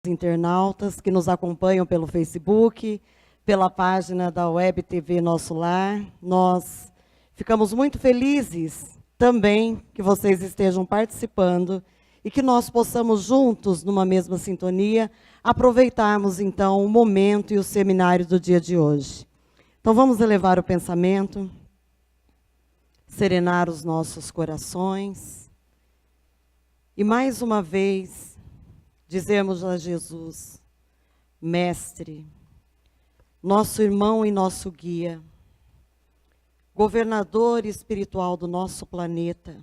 Internautas que nos acompanham pelo Facebook, pela página da Web TV Nosso Lar. Nós ficamos muito felizes também que vocês estejam participando e que nós possamos juntos, numa mesma sintonia, aproveitarmos então o momento e o seminário do dia de hoje. Então vamos elevar o pensamento, serenar os nossos corações e mais uma vez dizemos a Jesus, Mestre, nosso irmão e nosso guia, governador espiritual do nosso planeta,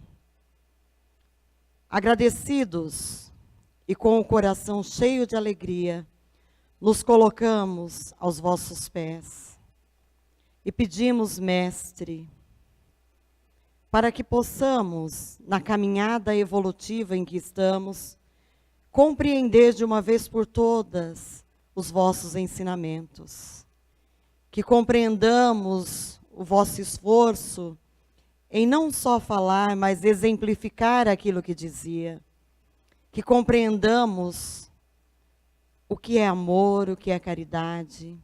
agradecidos e com o coração cheio de alegria, nos colocamos aos vossos pés e pedimos, Mestre, para que possamos, na caminhada evolutiva em que estamos, compreender de uma vez por todas os vossos ensinamentos. Que compreendamos o vosso esforço em não só falar, mas exemplificar aquilo que dizia. Que compreendamos o que é amor, o que é caridade.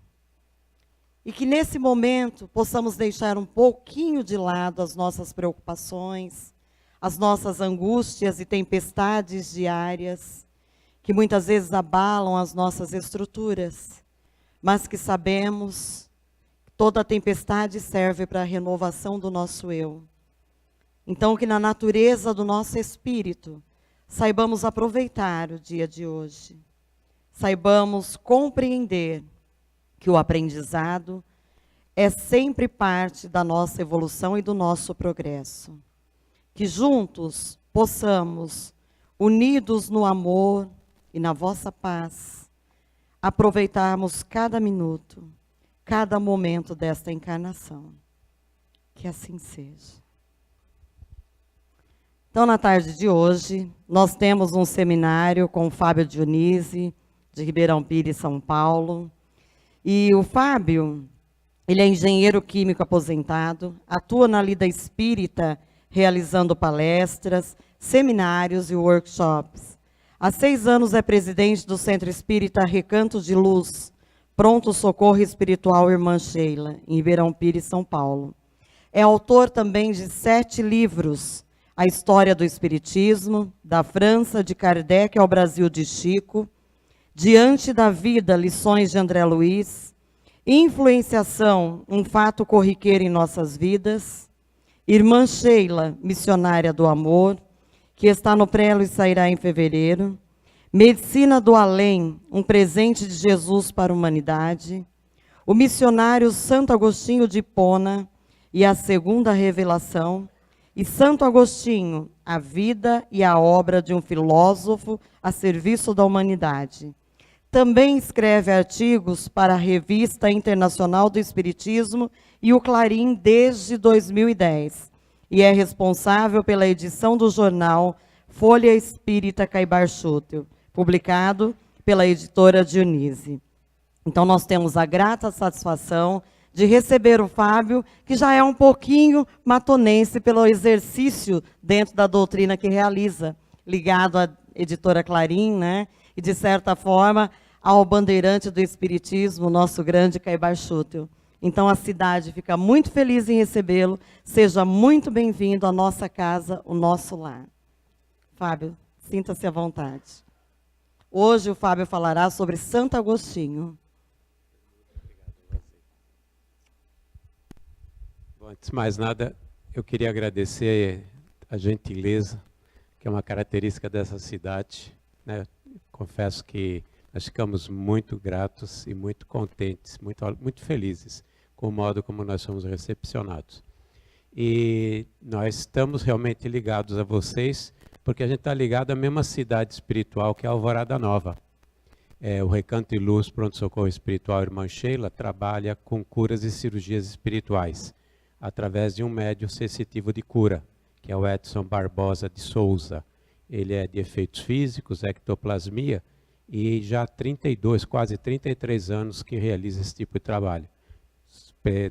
E que nesse momento possamos deixar um pouquinho de lado as nossas preocupações, as nossas angústias e tempestades diárias, que muitas vezes abalam as nossas estruturas, mas que sabemos que toda tempestade serve para a renovação do nosso eu. Então, que na natureza do nosso espírito, saibamos aproveitar o dia de hoje, saibamos compreender que o aprendizado é sempre parte da nossa evolução e do nosso progresso. Que juntos possamos, unidos no amor, e na vossa paz, aproveitarmos cada minuto, cada momento desta encarnação. Que assim seja. Então, na tarde de hoje, nós temos um seminário com o Fábio Dionísio, de Ribeirão Pires, São Paulo. E o Fábio, ele é engenheiro químico aposentado, atua na lida espírita, realizando palestras, seminários e workshops. Há 6 anos é presidente do Centro Espírita Recanto de Luz, Pronto Socorro Espiritual Irmã Sheila, em Ribeirão Pires, São Paulo. É autor também de 7 livros, A História do Espiritismo, da França, de Kardec ao Brasil, de Chico, Diante da Vida, Lições de André Luiz, Influenciação, um fato corriqueiro em nossas vidas, Irmã Sheila, Missionária do Amor, que está no prelo e sairá em fevereiro, Medicina do Além, um presente de Jesus para a humanidade, o missionário Santo Agostinho de Hipona e a segunda revelação, e Santo Agostinho, a vida e a obra de um filósofo a serviço da humanidade. Também escreve artigos para a Revista Internacional do Espiritismo e o Clarim desde 2010. E é responsável pela edição do jornal Folha Espírita Caibar Schutel, publicado pela editora Dionísio. Então, nós temos a grata satisfação de receber o Fábio, que já é um pouquinho matonense pelo exercício dentro da doutrina que realiza, ligado à editora Clarim, né? E, de certa forma, ao bandeirante do Espiritismo, nosso grande Caibar Schutel. Então, a cidade fica muito feliz em recebê-lo. Seja muito bem-vindo à nossa casa, o nosso lar. Fábio, sinta-se à vontade. Hoje o Fábio falará sobre Santo Agostinho. Bom, antes de mais nada, eu queria agradecer a gentileza, que é uma característica dessa cidade, né? Confesso que nós ficamos muito gratos e muito contentes, muito felizes com o modo como nós somos recepcionados. E nós estamos realmente ligados a vocês, porque a gente está ligado à mesma cidade espiritual que é a Alvorada Nova. O Recanto e Luz, Pronto Socorro Espiritual Irmã Sheila, trabalha com curas e cirurgias espirituais, através de um médium sensitivo de cura, que é o Edson Barbosa de Souza. Ele é de efeitos físicos, ectoplasmia, e já há 32, quase 33 anos que realiza esse tipo de trabalho.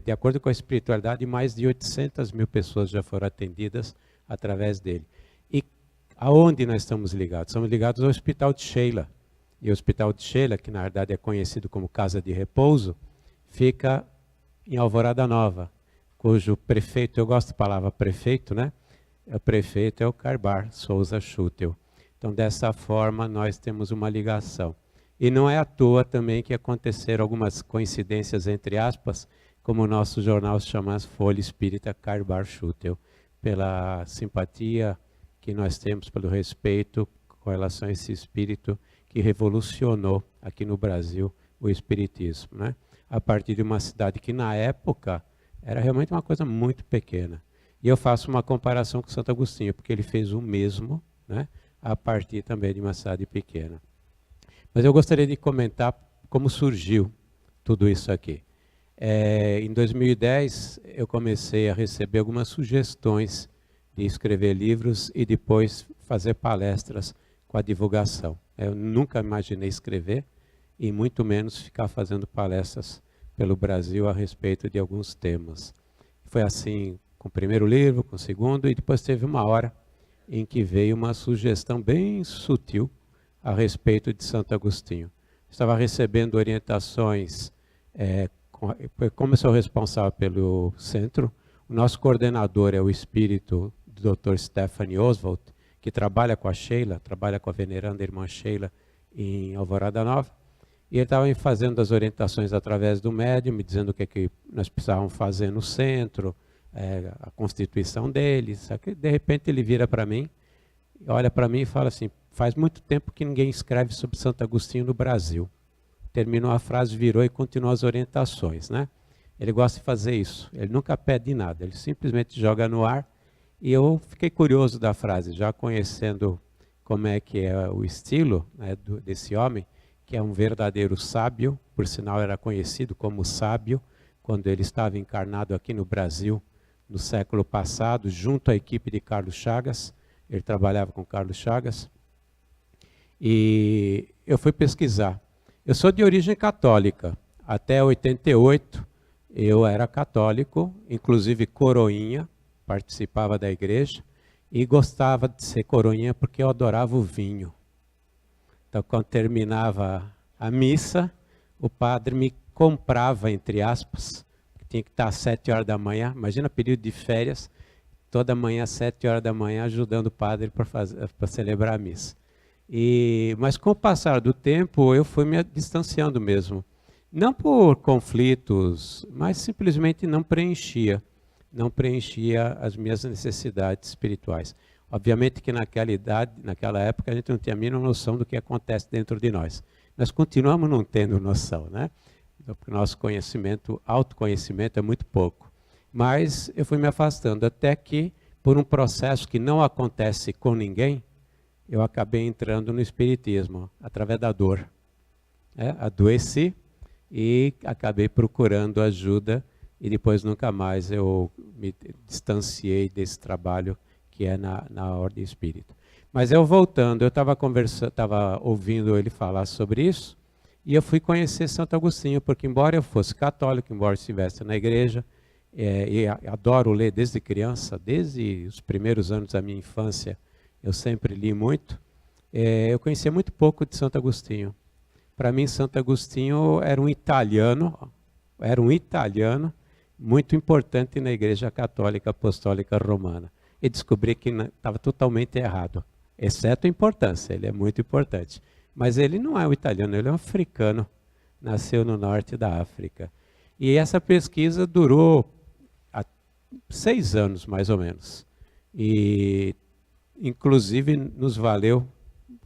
De acordo com a espiritualidade, mais de 800 mil pessoas já foram atendidas através dele. E aonde nós estamos ligados? Estamos ligados ao Hospital de Sheila. E o Hospital de Sheila, que na verdade é conhecido como Casa de Repouso, fica em Alvorada Nova, cujo prefeito, eu gosto da palavra prefeito, né? O prefeito é o Carbar Souza Schutel. Então, dessa forma, nós temos uma ligação. E não é à toa também que aconteceram algumas coincidências, entre aspas, como o nosso jornal se chama Folha Espírita Carbar Schutel, pela simpatia que nós temos, pelo respeito com relação a esse espírito que revolucionou aqui no Brasil o espiritismo, né? A partir de uma cidade que na época era realmente uma coisa muito pequena. E eu faço uma comparação com Santo Agostinho, porque ele fez o mesmo, né, a partir também de uma cidade pequena. Mas eu gostaria de comentar como surgiu tudo isso aqui. Em 2010, eu comecei a receber algumas sugestões de escrever livros e depois fazer palestras com a divulgação. Eu nunca imaginei escrever e muito menos ficar fazendo palestras pelo Brasil a respeito de alguns temas. Foi assim com o primeiro livro, com o segundo, e depois teve uma hora em que veio uma sugestão bem sutil a respeito de Santo Agostinho. Estava recebendo orientações, como eu sou responsável pelo centro, o nosso coordenador é o espírito do Dr. Stephanie Oswald, que trabalha com a Sheila, trabalha com a veneranda irmã Sheila em Alvorada Nova, e ele estava me fazendo as orientações através do médium, me dizendo o que nós precisávamos fazer no centro, a constituição deles. Só que, de repente, ele vira para mim, olha para mim e fala assim: faz muito tempo que ninguém escreve sobre Santo Agostinho no Brasil. Terminou a frase, virou e continuou as orientações, né? Ele gosta de fazer isso, ele nunca pede nada, ele simplesmente joga no ar. E eu fiquei curioso da frase, já conhecendo como é que é o estilo, né, desse homem, que é um verdadeiro sábio, por sinal era conhecido como sábio, quando ele estava encarnado aqui no Brasil, no século passado, junto à equipe de Carlos Chagas. Ele trabalhava com Carlos Chagas. E eu fui pesquisar. Eu sou de origem católica. Até 88 eu era católico, inclusive coroinha, participava da igreja e gostava de ser coroinha porque eu adorava o vinho. Então, quando terminava a missa, o padre me comprava, entre aspas, que tinha que estar às 7 horas da manhã, imagina período de férias, toda manhã às 7 horas da manhã, ajudando o padre para celebrar a missa. Mas com o passar do tempo, eu fui me distanciando mesmo. Não por conflitos, mas simplesmente não preenchia as minhas necessidades espirituais. Obviamente que naquela época, a gente não tinha a mínima noção do que acontece dentro de nós. Nós continuamos não tendo noção, né? Porque o nosso autoconhecimento é muito pouco. Mas eu fui me afastando, até que, por um processo que não acontece com ninguém, eu acabei entrando no espiritismo, através da dor. Adoeci e acabei procurando ajuda, e depois nunca mais eu me distanciei desse trabalho que é na ordem espírita. Mas eu voltando, eu estava ouvindo ele falar sobre isso, e eu fui conhecer Santo Agostinho, porque embora eu fosse católico, embora estivesse na igreja, e adoro ler desde criança, desde os primeiros anos da minha infância, eu sempre li muito, eu conhecia muito pouco de Santo Agostinho. Para mim, Santo Agostinho era um italiano muito importante na Igreja Católica Apostólica Romana. E descobri que estava totalmente errado, exceto a importância, ele é muito importante. Mas ele não é um italiano, ele é um africano, nasceu no norte da África. E essa pesquisa durou 6 anos, mais ou menos. E, inclusive, nos valeu,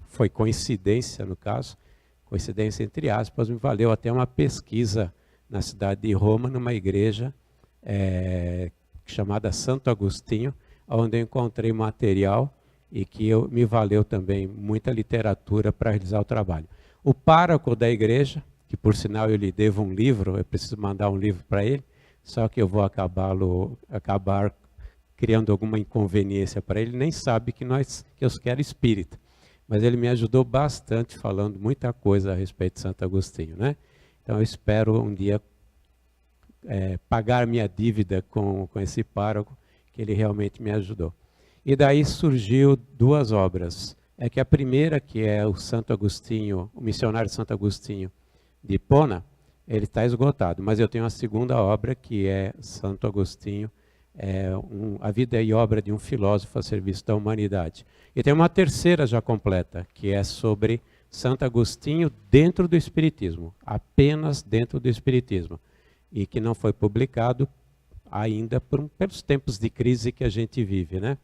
foi coincidência no caso, coincidência entre aspas, me valeu até uma pesquisa na cidade de Roma, numa igreja chamada Santo Agostinho, onde eu encontrei material e que me valeu também muita literatura para realizar o trabalho. O pároco da igreja, que por sinal eu lhe devo um livro, eu preciso mandar um livro para ele, só que eu vou acabar criando alguma inconveniência para ele, nem sabe que eu quero espírita. Mas ele me ajudou bastante falando muita coisa a respeito de Santo Agostinho, né? Então eu espero um dia pagar minha dívida com esse pároco, que ele realmente me ajudou. E daí surgiu 2 obras. é que a primeira, que é o Santo Agostinho, o missionário Santo Agostinho de Hipona, ele está esgotado. Mas eu tenho a segunda obra, que é Santo Agostinho, a vida e obra de um filósofo a serviço da humanidade. E tem uma terceira já completa, que é sobre Santo Agostinho dentro do Espiritismo, apenas dentro do Espiritismo, e que não foi publicado ainda pelos tempos de crise que a gente vive, né?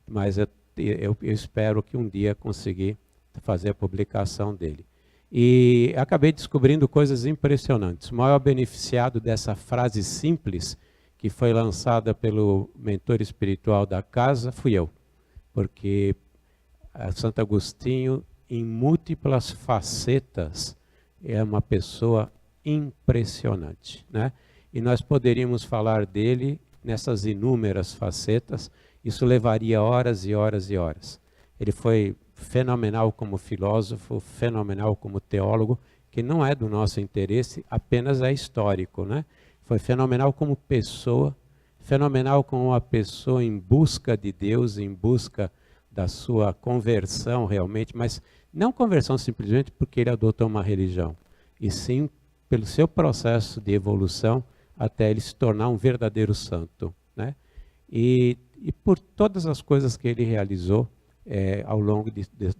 Mas eu espero que um dia conseguir fazer a publicação dele. E acabei descobrindo coisas impressionantes. O maior beneficiado dessa frase simples, que foi lançada pelo mentor espiritual da casa, fui eu. Porque Santo Agostinho, em múltiplas facetas, é uma pessoa impressionante, né? E nós poderíamos falar dele nessas inúmeras facetas. Isso levaria horas e horas e horas. Ele foi fenomenal como filósofo, fenomenal como teólogo, que não é do nosso interesse, apenas é histórico, né? Foi fenomenal como pessoa, fenomenal como uma pessoa em busca de Deus, em busca da sua conversão realmente, mas não conversão simplesmente porque ele adotou uma religião, e sim pelo seu processo de evolução até ele se tornar um verdadeiro santo, né? E por todas as coisas que ele realizou ao longo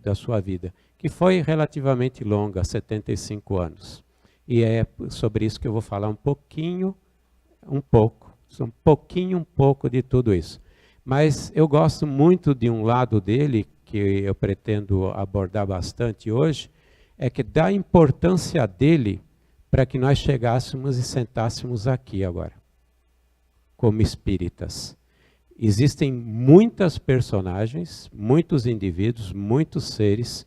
da sua vida, que foi relativamente longa, 75 anos. E é sobre isso que eu vou falar um pouco de tudo isso. Mas eu gosto muito de um lado dele, que eu pretendo abordar bastante hoje, é que dá importância dele para que nós chegássemos e sentássemos aqui agora, como espíritas. Existem muitas personagens, muitos indivíduos, muitos seres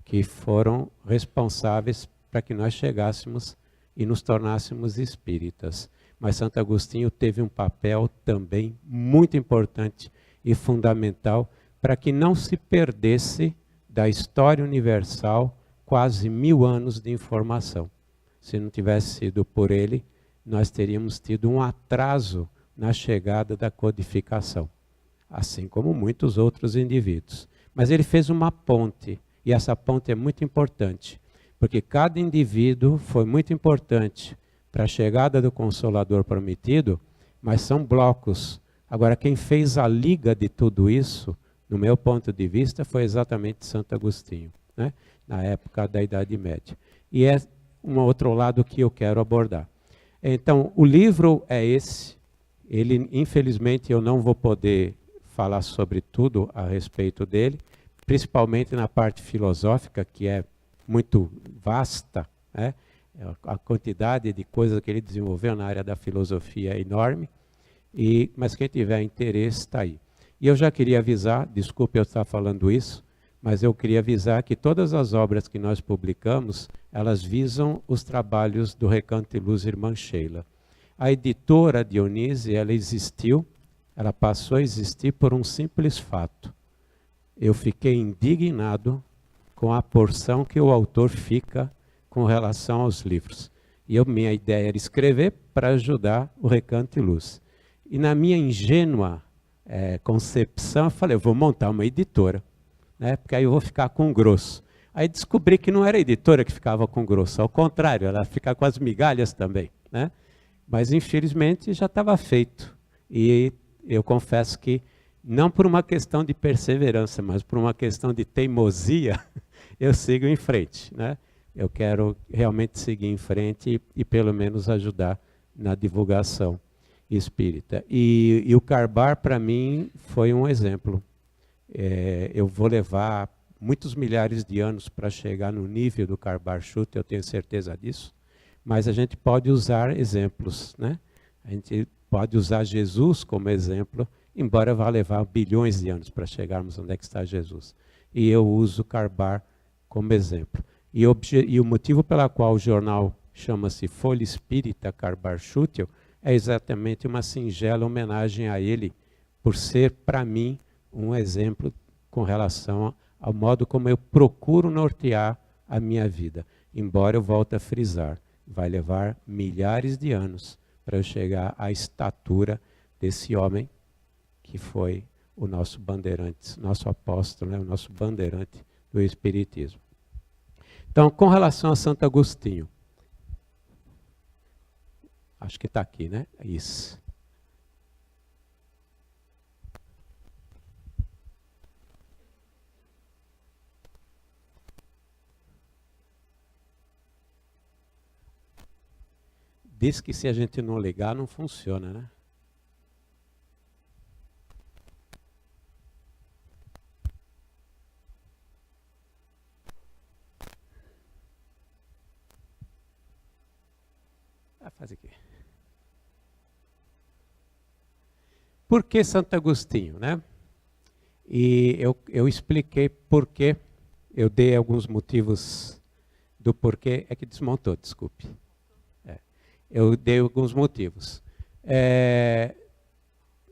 que foram responsáveis para que nós chegássemos e nos tornássemos espíritas. Mas Santo Agostinho teve um papel também muito importante e fundamental para que não se perdesse da história universal quase 1000 anos de informação. Se não tivesse sido por ele, nós teríamos tido um atraso na chegada da codificação, assim como muitos outros indivíduos. Mas ele fez uma ponte, e essa ponte é muito importante, porque cada indivíduo foi muito importante para a chegada do Consolador prometido, mas são blocos. Agora, quem fez a liga de tudo isso, no meu ponto de vista, foi exatamente Santo Agostinho, né? Na época da Idade Média. E é um outro lado que eu quero abordar. Então, o livro é esse. Ele, infelizmente, eu não vou poder falar sobre tudo a respeito dele, principalmente na parte filosófica, que é muito vasta, né? A quantidade de coisas que ele desenvolveu na área da filosofia é enorme, mas quem tiver interesse está aí. E eu já queria avisar, desculpe eu estar falando isso, mas eu queria avisar que todas as obras que nós publicamos, elas visam os trabalhos do Recanto de Luz Irmã Sheila. A editora Dionise, ela existiu, ela passou a existir por um simples fato. Eu fiquei indignado com a porção que o autor fica com relação aos livros. E minha ideia era escrever para ajudar o Recanto de Luz. E na minha ingênua concepção, eu falei, eu vou montar uma editora, né? Porque aí eu vou ficar com grosso. Aí descobri que não era a editora que ficava com grosso, ao contrário, ela fica com as migalhas também, né? Mas infelizmente já estava feito. E eu confesso que, não por uma questão de perseverança, mas por uma questão de teimosia, eu sigo em frente, né? Eu quero realmente seguir em frente e pelo menos ajudar na divulgação espírita. E o Carbar, para mim, foi um exemplo. Eu vou levar muitos milhares de anos para chegar no nível do Carbar Schutt, eu tenho certeza disso, mas a gente pode usar exemplos, né? A gente pode usar Jesus como exemplo, embora vá levar bilhões de anos para chegarmos onde é que está Jesus. E eu uso Carbar como exemplo. E o motivo pela qual o jornal chama-se Folha Espírita Carbar Schutt é exatamente uma singela homenagem a ele, por ser, para mim, um exemplo com relação ao modo como eu procuro nortear a minha vida. Embora eu volte a frisar, vai levar milhares de anos para eu chegar à estatura desse homem que foi o nosso bandeirante, nosso apóstolo, né, o nosso bandeirante do Espiritismo. Então, com relação a Santo Agostinho, acho que está aqui, né? Isso. Diz que se a gente não ligar, não funciona, né? Faz aqui. Por que Santo Agostinho, né? E eu expliquei por quê, eu dei alguns motivos do porquê, é que desmontou, desculpe. Eu dei alguns motivos.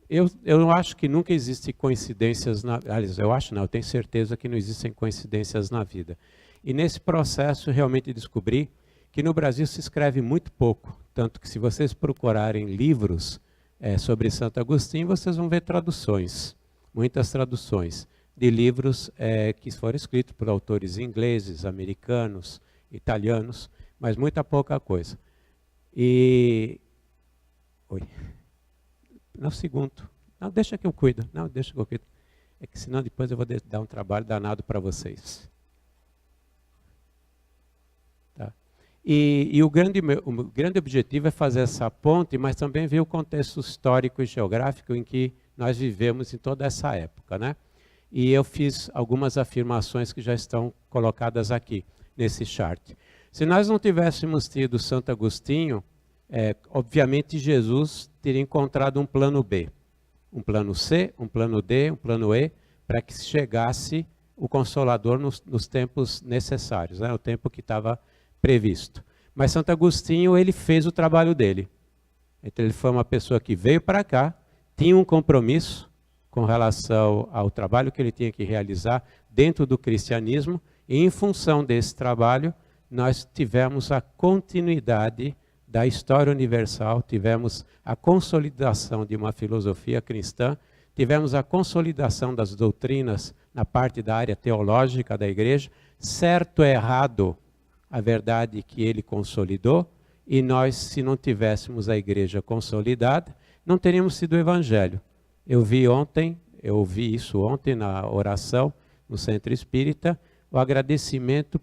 Eu acho que nunca existem coincidências, aliás, eu acho não, eu tenho certeza que não existem coincidências na vida. E nesse processo realmente descobri que no Brasil se escreve muito pouco, tanto que se vocês procurarem livros sobre Santo Agostinho, vocês vão ver traduções, muitas traduções de livros que foram escritos por autores ingleses, americanos, italianos, mas muita pouca coisa. E... Oi. No segundo. Não, deixa que eu cuido. Não, deixa que eu cuido. É que senão depois eu vou dar um trabalho danado para vocês. Tá. E o grande objetivo é fazer essa ponte, mas também ver o contexto histórico e geográfico em que nós vivemos em toda essa época, né? E eu fiz algumas afirmações que já estão colocadas aqui, nesse chart. Se nós não tivéssemos tido Santo Agostinho, obviamente Jesus teria encontrado um plano B, um plano C, um plano D, um plano E, para que chegasse o Consolador nos tempos necessários, né? O tempo que estava previsto. Mas Santo Agostinho, ele fez o trabalho dele. Então ele foi uma pessoa que veio para cá, tinha um compromisso com relação ao trabalho que ele tinha que realizar dentro do cristianismo, e em função desse trabalho, nós tivemos a continuidade da história universal, tivemos a consolidação de uma filosofia cristã, tivemos a consolidação das doutrinas na parte da área teológica da igreja, certo ou errado, a verdade que ele consolidou, e nós, se não tivéssemos a igreja consolidada, não teríamos sido o evangelho. Eu ouvi isso ontem na oração, no Centro Espírita, o agradecimento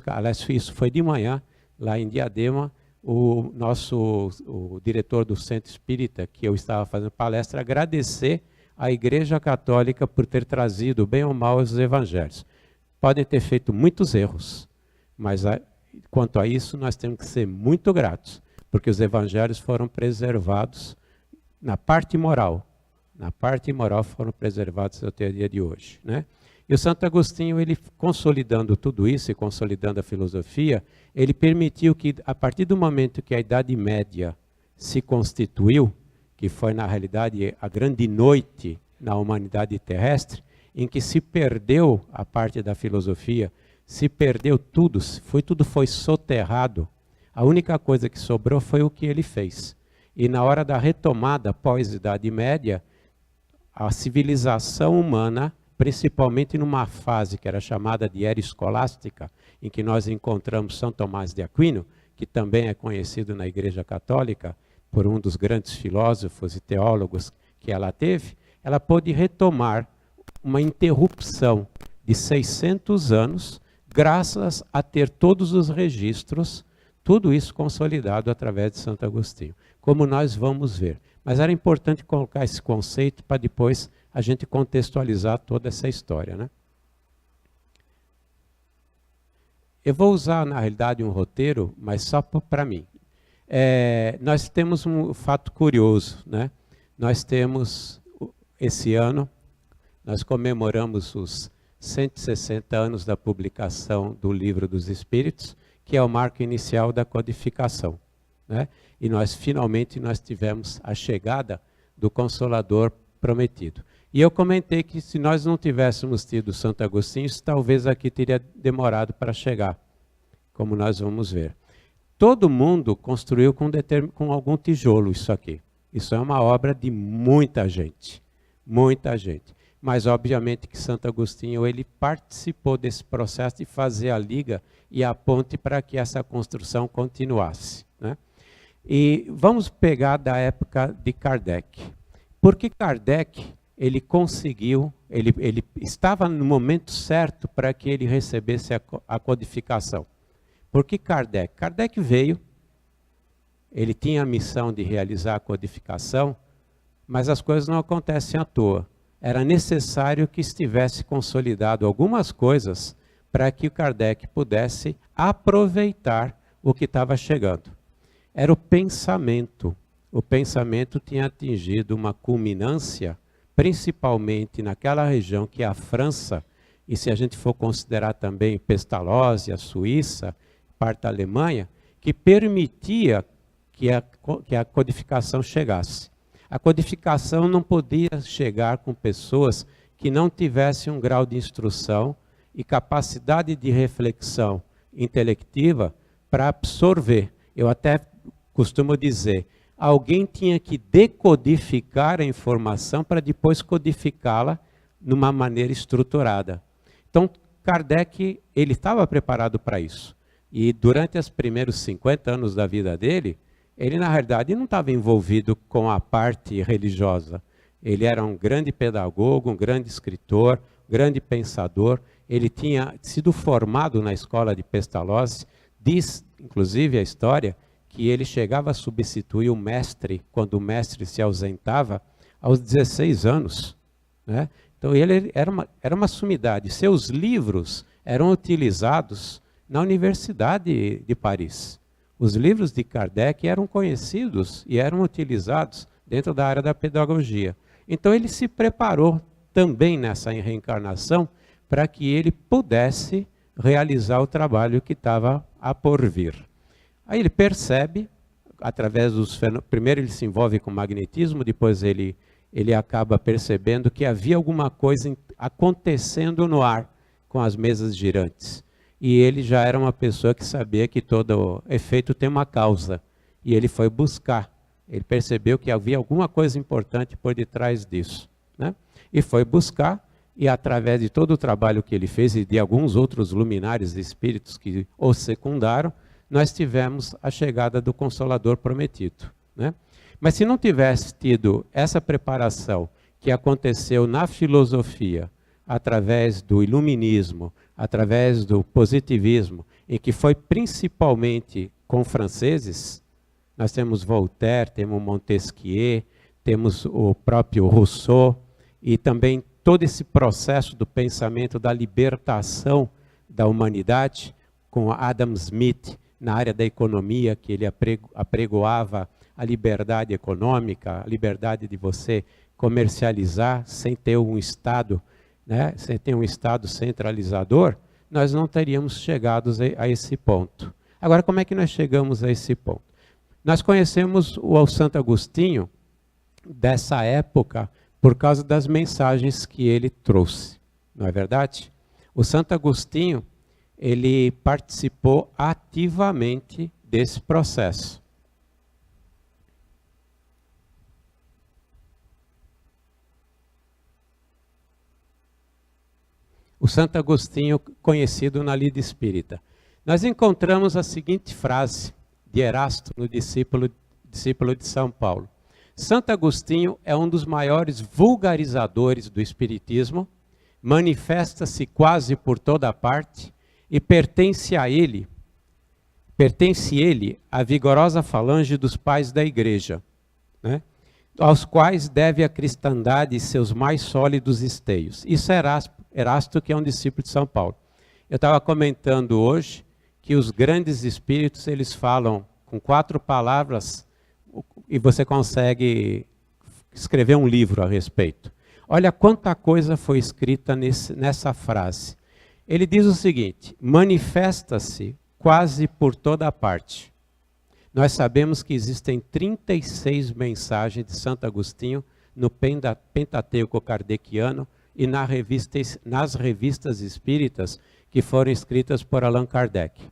aliás, isso foi de manhã, lá em Diadema, o diretor do Centro Espírita, que eu estava fazendo palestra, agradecer à Igreja Católica por ter trazido, bem ou mal, os evangelhos. Podem ter feito muitos erros, mas quanto a isso nós temos que ser muito gratos, porque os evangelhos foram preservados na parte moral. Na parte moral foram preservados até o dia de hoje, né? E o Santo Agostinho, ele consolidando tudo isso e consolidando a filosofia, ele permitiu que, a partir do momento que a Idade Média se constituiu, que foi na realidade a grande noite na humanidade terrestre, em que se perdeu a parte da filosofia, se perdeu tudo, tudo foi soterrado, a única coisa que sobrou foi o que ele fez. E na hora da retomada pós-Idade Média, a civilização humana, principalmente numa fase que era chamada de era escolástica, em que nós encontramos São Tomás de Aquino, que também é conhecido na Igreja Católica por um dos grandes filósofos e teólogos que ela teve, ela pôde retomar uma interrupção de 600 anos, graças a ter todos os registros, tudo isso consolidado através de Santo Agostinho, como nós vamos ver. Mas era importante colocar esse conceito para depois a gente contextualizar toda essa história, né? Eu vou usar, na realidade, um roteiro, mas só para mim. Nós temos um fato curioso, né? Nós temos, esse ano, nós comemoramos os 160 anos da publicação do Livro dos Espíritos, que é o marco inicial da codificação, né? E finalmente nós tivemos a chegada do Consolador prometido. E eu comentei que se nós não tivéssemos tido Santo Agostinho, isso talvez aqui teria demorado para chegar, como nós vamos ver. Todo mundo construiu com algum tijolo isso aqui. Isso é uma obra de muita gente. muita gente. Mas, obviamente, que Santo Agostinho ele participou desse processo de fazer a liga e a ponte para que essa construção continuasse, né? E vamos pegar da época de Kardec. Porque Kardec, ele conseguiu, ele estava no momento certo para que ele recebesse a codificação. Porque Kardec veio, ele tinha a missão de realizar a codificação, mas as coisas não acontecem à toa. Era necessário que estivesse consolidado algumas coisas para que o Kardec pudesse aproveitar o que estava chegando. Era o pensamento. O pensamento tinha atingido uma culminância, principalmente naquela região que é a França, e se a gente for considerar também Pestalozzi, a Suíça, parte da Alemanha, que permitia que a codificação chegasse. A codificação não podia chegar com pessoas que não tivessem um grau de instrução e capacidade de reflexão intelectiva para absorver. Eu até costumo dizer, alguém tinha que decodificar a informação para depois codificá-la numa maneira estruturada. Então, Kardec, ele estava preparado para isso. E durante os primeiros 50 anos da vida dele, ele, na realidade, não estava envolvido com a parte religiosa. Ele era um grande pedagogo, um grande escritor, grande pensador. Ele tinha sido formado na escola de Pestalozzi. Diz, inclusive, a história que ele chegava a substituir o mestre, quando o mestre se ausentava, aos 16 anos. Né? Então, ele era uma sumidade. Seus livros eram utilizados na Universidade de Paris. Os livros de Kardec eram conhecidos e eram utilizados dentro da área da pedagogia. Então ele se preparou também nessa reencarnação para que ele pudesse realizar o trabalho que estava a por vir. Aí ele percebe, através dos fenômenos, primeiro ele se envolve com o magnetismo, depois ele acaba percebendo que havia alguma coisa acontecendo no ar com as mesas girantes. E ele já era uma pessoa que sabia que todo efeito tem uma causa. E ele foi buscar. Ele percebeu que havia alguma coisa importante por detrás disso, né? E foi buscar, e através de todo o trabalho que ele fez e de alguns outros luminares de espíritos que o secundaram, nós tivemos a chegada do Consolador Prometido, né? Mas se não tivesse tido essa preparação que aconteceu na filosofia, através do iluminismo, através do positivismo, e que foi principalmente com franceses, nós temos Voltaire, temos Montesquieu, temos o próprio Rousseau, e também todo esse processo do pensamento da libertação da humanidade, com Adam Smith, na área da economia, que ele apregoava a liberdade econômica, a liberdade de você comercializar sem ter um Estado, né, sem ter um Estado centralizador, nós não teríamos chegado a esse ponto. Agora, como é que nós chegamos a esse ponto? Nós conhecemos o Santo Agostinho dessa época por causa das mensagens que ele trouxe, não é verdade? O Santo Agostinho, ele participou ativamente desse processo. O Santo Agostinho, conhecido na lida espírita. Nós encontramos a seguinte frase de Erasto, no discípulo de São Paulo. Santo Agostinho é um dos maiores vulgarizadores do espiritismo, manifesta-se quase por toda parte e pertence ele à vigorosa falange dos pais da igreja, né? Aos quais deve a cristandade seus mais sólidos esteios. Isso é Erasto, que é um discípulo de São Paulo. Eu estava comentando hoje que os grandes espíritos, eles falam com 4 palavras e você consegue escrever um livro a respeito. Olha quanta coisa foi escrita nessa frase. Ele diz o seguinte: manifesta-se quase por toda parte. Nós sabemos que existem 36 mensagens de Santo Agostinho no Pentateuco Kardeciano e nas revistas espíritas que foram escritas por Allan Kardec.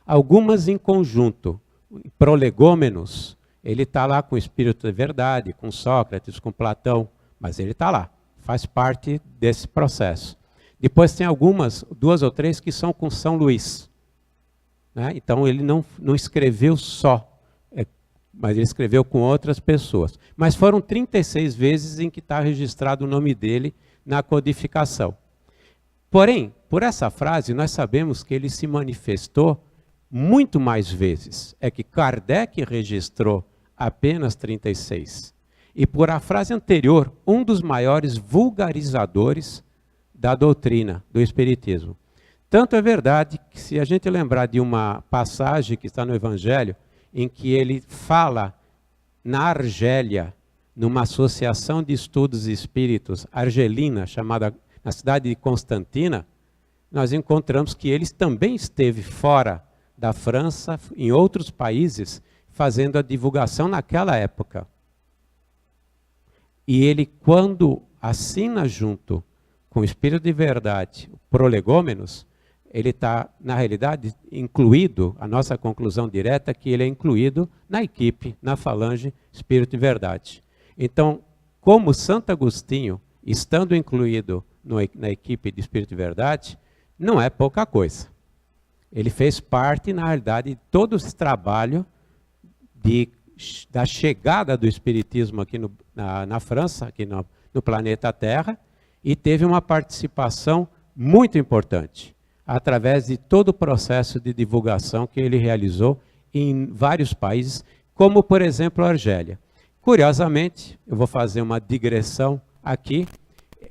Algumas em conjunto, Prolegômenos, ele está lá com o Espírito de Verdade, com Sócrates, com Platão, mas ele está lá. faz parte desse processo. Depois tem algumas, 2 ou 3, que são com São Luís. Né? Então ele não escreveu só, mas ele escreveu com outras pessoas. Mas foram 36 vezes em que está registrado o nome dele na codificação. Porém, por essa frase, nós sabemos que ele se manifestou muito mais vezes. É que Kardec registrou apenas 36. E por a frase anterior, um dos maiores vulgarizadores da doutrina do Espiritismo. Tanto é verdade que, se a gente lembrar de uma passagem que está no Evangelho, em que ele fala na Argélia, numa associação de estudos espíritos argelina, chamada na cidade de Constantina, nós encontramos que ele também esteve fora da França, em outros países, fazendo a divulgação naquela época. E ele, quando assina junto com o Espírito de Verdade, o Prolegômenos, ele está, na realidade, incluído, a nossa conclusão direta é que ele é incluído na equipe, na falange Espírito de Verdade. Então, como Santo Agostinho, estando incluído na equipe de Espírito de Verdade, não é pouca coisa. Ele fez parte, na realidade, de todo esse trabalho da chegada do Espiritismo aqui na França, aqui no planeta Terra, e teve uma participação muito importante, através de todo o processo de divulgação que ele realizou em vários países, como, por exemplo, a Argélia. Curiosamente, eu vou fazer uma digressão aqui,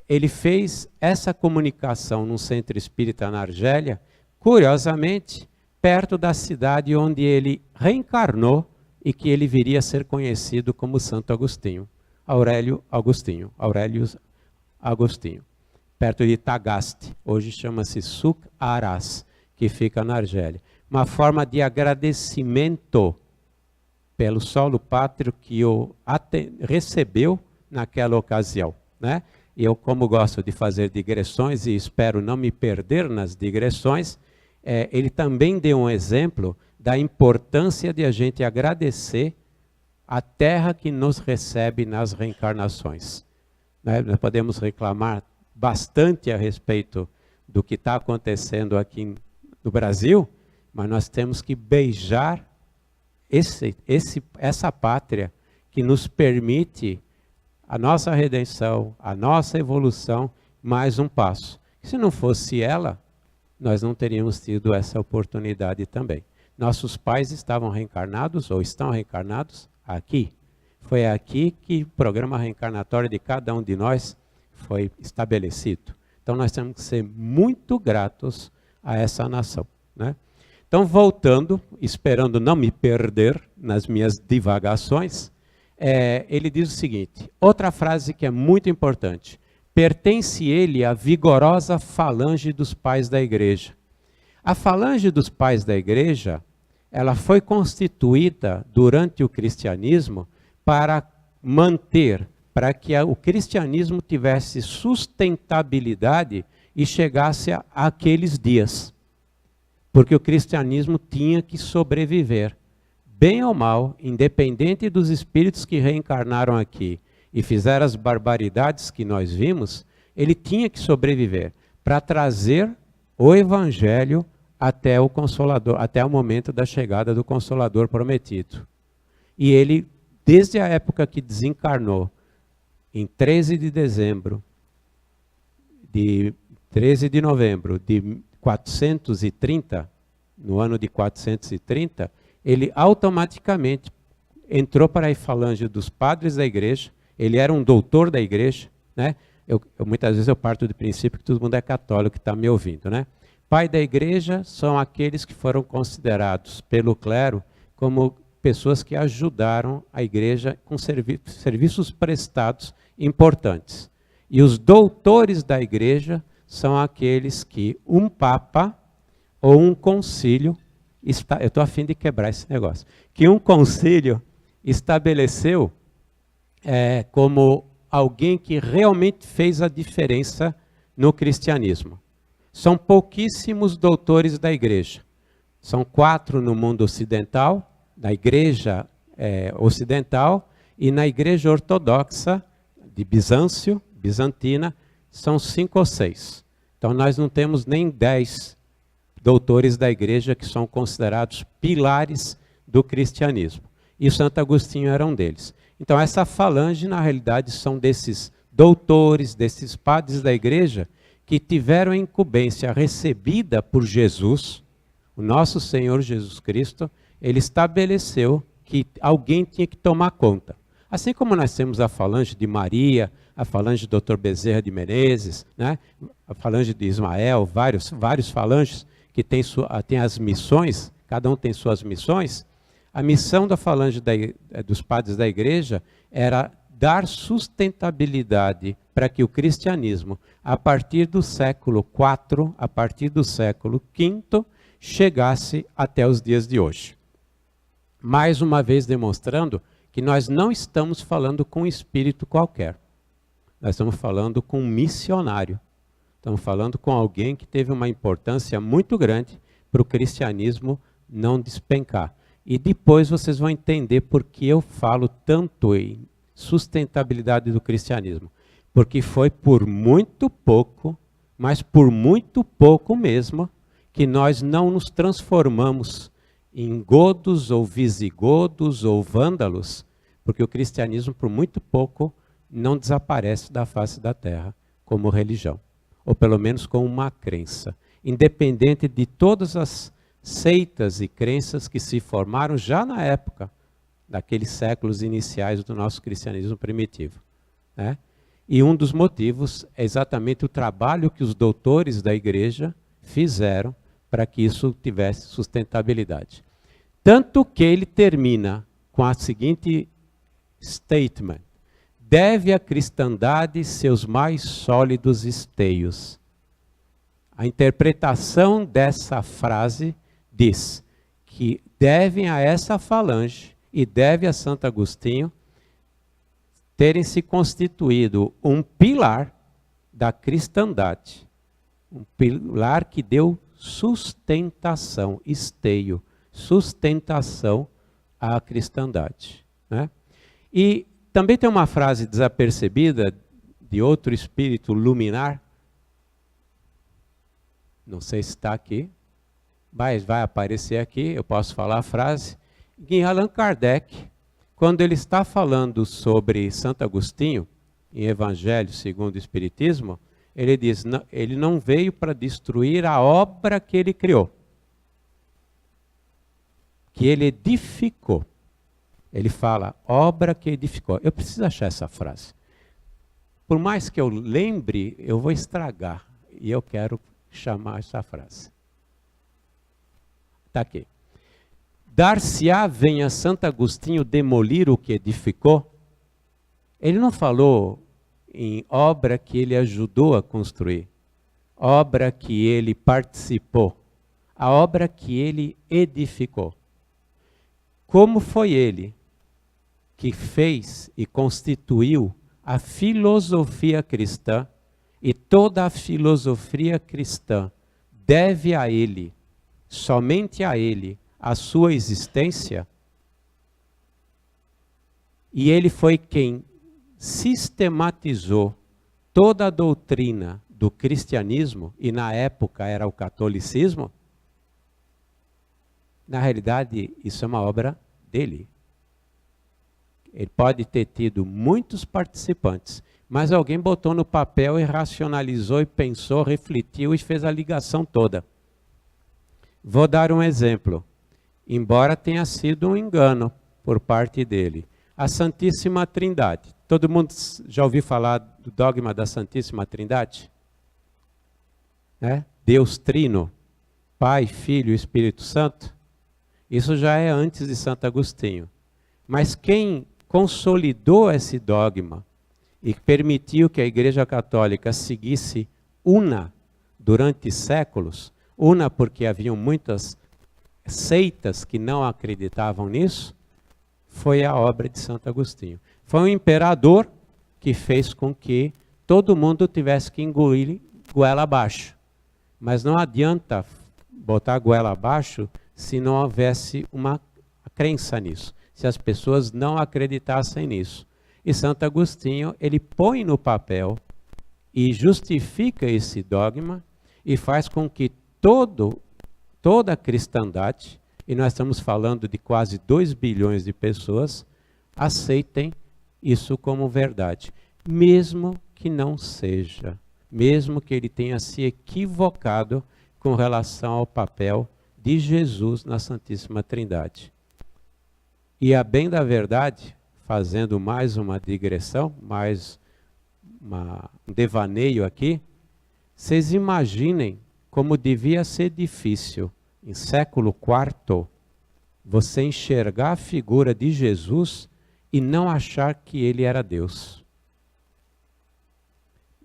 ele fez essa comunicação num centro espírita na Argélia, curiosamente, perto da cidade onde ele reencarnou e que ele viria a ser conhecido como Santo Agostinho, Aurélio Agostinho, perto de Tagaste, hoje chama-se Souk Aras, que fica na Argélia. Uma forma de agradecimento pelo solo pátrio que o recebeu naquela ocasião, né? E eu, como gosto de fazer digressões e espero não me perder nas digressões, ele também deu um exemplo da importância de a gente agradecer a terra que nos recebe nas reencarnações. Né? Nós podemos reclamar bastante a respeito do que está acontecendo aqui no Brasil, mas nós temos que beijar essa pátria que nos permite a nossa redenção, a nossa evolução, mais um passo. Se não fosse ela, nós não teríamos tido essa oportunidade também. Nossos pais estavam reencarnados, ou estão reencarnados, aqui. Foi aqui que o programa reencarnatório de cada um de nós foi estabelecido. Então nós temos que ser muito gratos a essa nação, né? Então, voltando, esperando não me perder nas minhas divagações, ele diz o seguinte, outra frase que é muito importante: pertence ele à vigorosa falange dos pais da igreja. A falange dos pais da igreja, ela foi constituída durante o cristianismo para manter, para que o cristianismo tivesse sustentabilidade e chegasse àqueles dias. Porque o cristianismo tinha que sobreviver, bem ou mal, independente dos espíritos que reencarnaram aqui e fizeram as barbaridades que nós vimos, ele tinha que sobreviver para trazer o evangelho até o Consolador, até o momento da chegada do Consolador prometido. E ele, desde a época que desencarnou, em 13 de novembro de 430, no ano de 430, ele automaticamente entrou para a falange dos padres da igreja. Ele era um doutor da igreja, né? Muitas vezes eu parto do princípio que todo mundo é católico que está me ouvindo, né? Pai da igreja são aqueles que foram considerados pelo clero como pessoas que ajudaram a igreja com serviços prestados importantes. E os doutores da igreja são aqueles que um papa ou um concílio, eu estou a fim de quebrar esse negócio, que um concílio estabeleceu como alguém que realmente fez a diferença no cristianismo. São pouquíssimos doutores da igreja. São 4 no mundo ocidental, na igreja ocidental, e na igreja ortodoxa de Bizâncio, bizantina, são 5 ou 6. Então nós não temos nem 10 doutores da igreja que são considerados pilares do cristianismo. E Santo Agostinho era um deles. Então essa falange, na realidade, são desses doutores, desses padres da igreja, que tiveram a incumbência recebida por Jesus, o nosso Senhor Jesus Cristo. Ele estabeleceu que alguém tinha que tomar conta. Assim como nós temos a falange de Maria, a falange do Dr. Bezerra de Menezes, né? A falange de Ismael, vários falanges que têm as missões, cada um tem suas missões. A missão da falange dos padres da igreja era dar sustentabilidade para que o cristianismo, a partir do século IV, a partir do século V, chegasse até os dias de hoje. Mais uma vez demonstrando que nós não estamos falando com um espírito qualquer. Nós estamos falando com um missionário. Estamos falando com alguém que teve uma importância muito grande para o cristianismo não despencar. E depois vocês vão entender por que eu falo tanto em sustentabilidade do cristianismo. Porque foi por muito pouco, mas por muito pouco mesmo, que nós não nos transformamos em godos ou visigodos ou vândalos, porque o cristianismo, por muito pouco, não desaparece da face da terra como religião, ou pelo menos como uma crença, independente de todas as seitas e crenças que se formaram já na época daqueles séculos iniciais do nosso cristianismo primitivo, né? E um dos motivos é exatamente o trabalho que os doutores da igreja fizeram para que isso tivesse sustentabilidade. Tanto que ele termina com a seguinte statement: deve a cristandade seus mais sólidos esteios. A interpretação dessa frase diz que devem a essa falange e deve a Santo Agostinho terem se constituído um pilar da cristandade, um pilar que deu sustentação, esteio, sustentação à cristandade, né? E também tem uma frase desapercebida de outro espírito luminar, não sei se está aqui, mas vai aparecer aqui, eu posso falar a frase, em Allan Kardec, quando ele está falando sobre Santo Agostinho, em Evangelho segundo o Espiritismo, ele diz, ele não veio para destruir a obra que ele criou, que ele edificou. Ele fala, obra que edificou. Eu preciso achar essa frase. Por mais que eu lembre, eu vou estragar. E eu quero chamar essa frase. Está aqui. Dar-se-á venha Santo Agostinho demolir o que edificou? Ele não falou em obra que ele ajudou a construir, obra que ele participou, a obra que ele edificou. Como foi ele que fez e constituiu a filosofia cristã, e toda a filosofia cristã deve a ele, somente a ele, a sua existência, e ele foi quem sistematizou toda a doutrina do cristianismo, e na época era o catolicismo. Na realidade, isso é uma obra dele. Ele pode ter tido muitos participantes, mas alguém botou no papel e racionalizou e pensou, refletiu e fez a ligação toda. Vou dar um exemplo. Embora tenha sido um engano por parte dele. A Santíssima Trindade. Todo mundo já ouviu falar do dogma da Santíssima Trindade? Deus Trino, Pai, Filho e Espírito Santo. Isso já é antes de Santo Agostinho. Mas quem consolidou esse dogma e permitiu que a Igreja Católica seguisse una durante séculos, una porque haviam muitas seitas que não acreditavam nisso, foi a obra de Santo Agostinho. Foi um imperador que fez com que todo mundo tivesse que engolir goela abaixo. Mas não adianta botar a goela abaixo se não houvesse uma crença nisso, se as pessoas não acreditassem nisso. E Santo Agostinho, ele põe no papel e justifica esse dogma e faz com que toda a cristandade, e nós estamos falando de quase 2 bilhões de pessoas, aceitem isso como verdade, mesmo que não seja, mesmo que ele tenha se equivocado com relação ao papel de Jesus na Santíssima Trindade. E a bem da verdade, fazendo mais uma digressão, mais um devaneio aqui, vocês imaginem como devia ser difícil, em século IV, você enxergar a figura de Jesus e não achar que ele era Deus.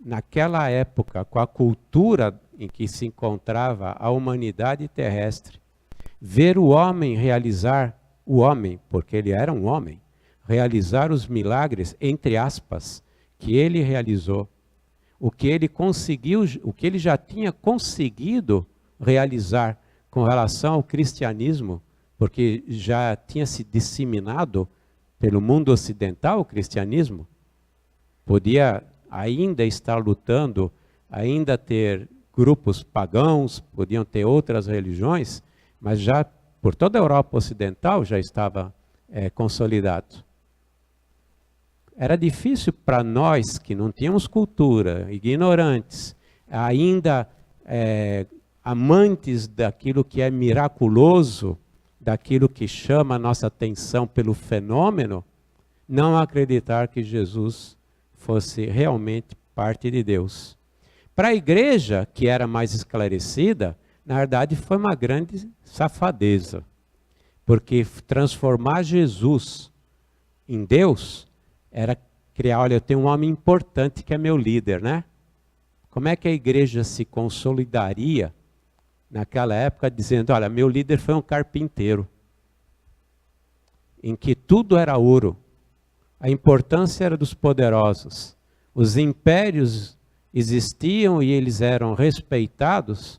Naquela época, com a cultura em que se encontrava a humanidade terrestre, ver o homem realizar, o homem, porque ele era um homem, realizar os milagres, entre aspas, que ele realizou, o que ele conseguiu, o que ele já tinha conseguido realizar com relação ao cristianismo, porque já tinha se disseminado pelo mundo ocidental o cristianismo, podia ainda estar lutando, ainda ter grupos pagãos, podiam ter outras religiões, mas já por toda a Europa ocidental já estava consolidado. Era difícil para nós que não tínhamos cultura, ignorantes, ainda amantes daquilo que é miraculoso, daquilo que chama a nossa atenção pelo fenômeno, não acreditar que Jesus fosse realmente parte de Deus. Para a igreja, que era mais esclarecida, na verdade foi uma grande safadeza, porque transformar Jesus em Deus era criar, olha, eu tenho um homem importante que é meu líder, né? Como é que a igreja se consolidaria naquela época dizendo, olha, meu líder foi um carpinteiro, em que tudo era ouro, a importância era dos poderosos, os impérios existiam e eles eram respeitados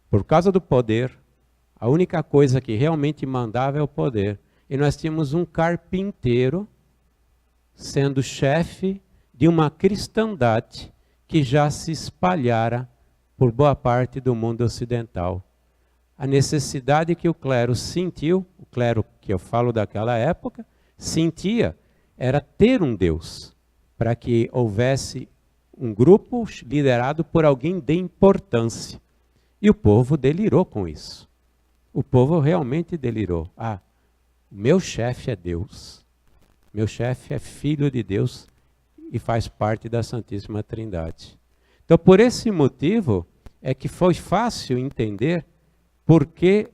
por causa do poder, a única coisa que realmente mandava é o poder. E nós tínhamos um carpinteiro sendo chefe de uma cristandade que já se espalhara por boa parte do mundo ocidental. A necessidade que o clero sentiu, o clero que eu falo daquela época, sentia, era ter um Deus, para que houvesse um grupo liderado por alguém de importância. E o povo delirou com isso. O povo realmente delirou. Ah, meu chefe é Deus. Meu chefe é filho de Deus e faz parte da Santíssima Trindade. Então, por esse motivo, é que foi fácil entender por que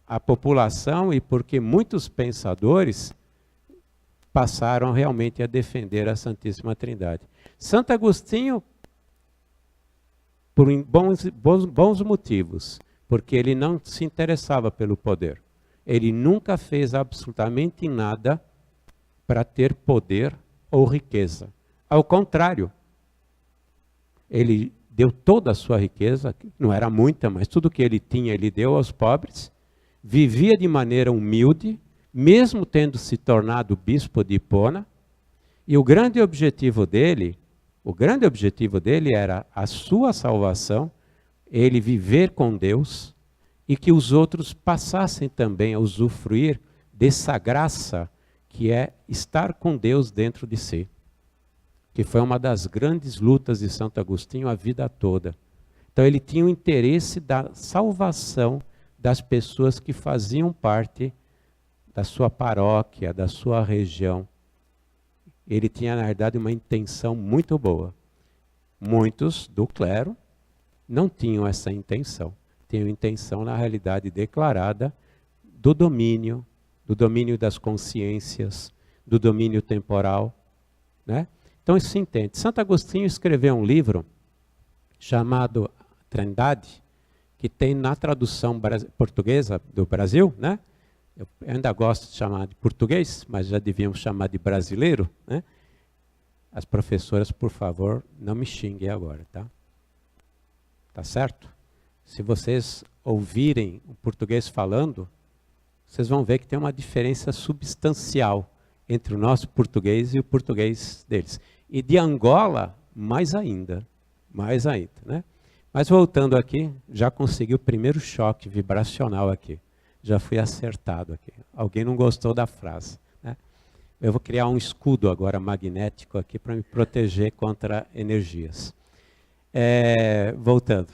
a população e por que muitos pensadores passaram realmente a defender a Santíssima Trindade. Santo Agostinho, por bons motivos, porque ele não se interessava pelo poder. Ele nunca fez absolutamente nada para ter poder ou riqueza. Ao contrário, ele deu toda a sua riqueza, não era muita, mas tudo que ele tinha ele deu aos pobres, vivia de maneira humilde, mesmo tendo se tornado bispo de Hipona, e o grande objetivo dele era a sua salvação, ele viver com Deus, e que os outros passassem também a usufruir dessa graça que é estar com Deus dentro de si. Que foi uma das grandes lutas de Santo Agostinho a vida toda. Então ele tinha o interesse da salvação das pessoas que faziam parte da sua paróquia, da sua região. Ele tinha, na verdade, uma intenção muito boa. Muitos do clero não tinham essa intenção. Tinham intenção, na realidade, declarada do domínio das consciências, do domínio temporal, né? Então isso se entende. Santo Agostinho escreveu um livro chamado Trindade, que tem na tradução portuguesa do Brasil, né? Eu ainda gosto de chamar de português, mas já devíamos chamar de brasileiro, né? As professoras, por favor, não me xinguem agora, tá? Tá certo? Se vocês ouvirem o português falando, vocês vão ver que tem uma diferença substancial entre o nosso português e o português deles. E de Angola, mais ainda, né? Mas voltando aqui, já consegui o primeiro choque vibracional aqui. Já fui acertado aqui. Alguém não gostou da frase, né? Eu vou criar um escudo agora magnético aqui para me proteger contra energias. Voltando.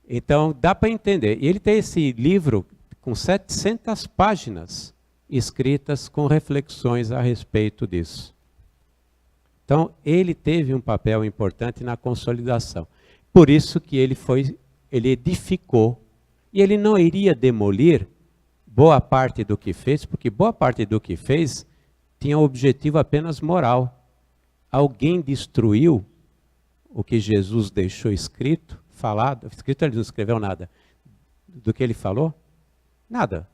Então, dá para entender. E ele tem esse livro com 700 páginas escritas com reflexões a respeito disso. Então, ele teve um papel importante na consolidação. Por isso que ele edificou. E ele não iria demolir boa parte do que fez, porque boa parte do que fez tinha um objetivo apenas moral. Alguém destruiu o que Jesus deixou escrito, falado. Escrito ele não escreveu nada. Do que ele falou? Nada.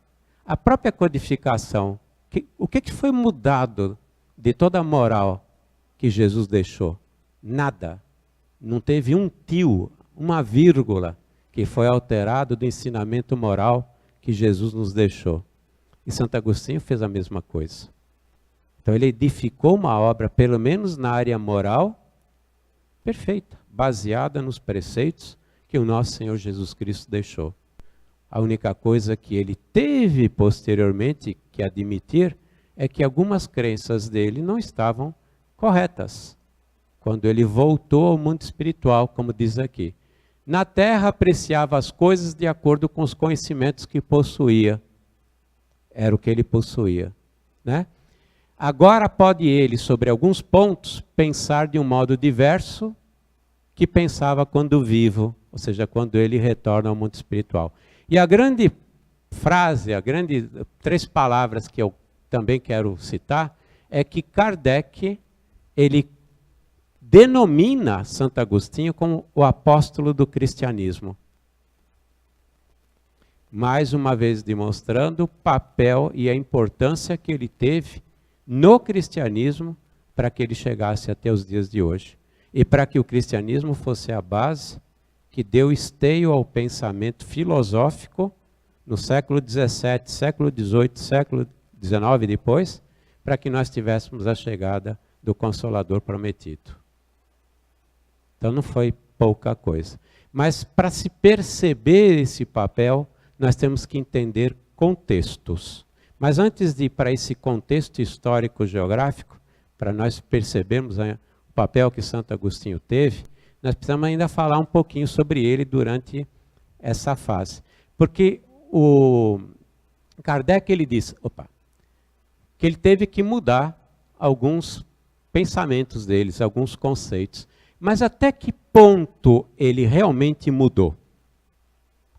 A própria codificação, o que foi mudado de toda a moral que Jesus deixou? Nada. Não teve um tio, uma vírgula que foi alterado do ensinamento moral que Jesus nos deixou. E Santo Agostinho fez a mesma coisa. Então ele edificou uma obra, pelo menos na área moral, perfeita, baseada nos preceitos que o nosso Senhor Jesus Cristo deixou. A única coisa que ele teve posteriormente que admitir é que algumas crenças dele não estavam corretas. Quando ele voltou ao mundo espiritual, como diz aqui. Na terra apreciava as coisas de acordo com os conhecimentos que possuía. Era o que ele possuía, né? Agora pode ele, sobre alguns pontos, pensar de um modo diverso que pensava quando vivo, ou seja, quando ele retorna ao mundo espiritual. E a grande frase, três palavras que eu também quero citar, é que Kardec, ele denomina Santo Agostinho como o apóstolo do cristianismo. Mais uma vez demonstrando o papel e a importância que ele teve no cristianismo para que ele chegasse até os dias de hoje. E para que o cristianismo fosse a base que deu esteio ao pensamento filosófico no século XVII, século XVIII, século XIX e depois, para que nós tivéssemos a chegada do Consolador prometido. Então não foi pouca coisa. Mas para se perceber esse papel, nós temos que entender contextos. Mas antes de ir para esse contexto histórico-geográfico, para nós percebermos o papel que Santo Agostinho teve, nós precisamos ainda falar um pouquinho sobre ele durante essa fase. Porque o Kardec ele diz, que ele teve que mudar alguns pensamentos deles, alguns conceitos. Mas até que ponto ele realmente mudou?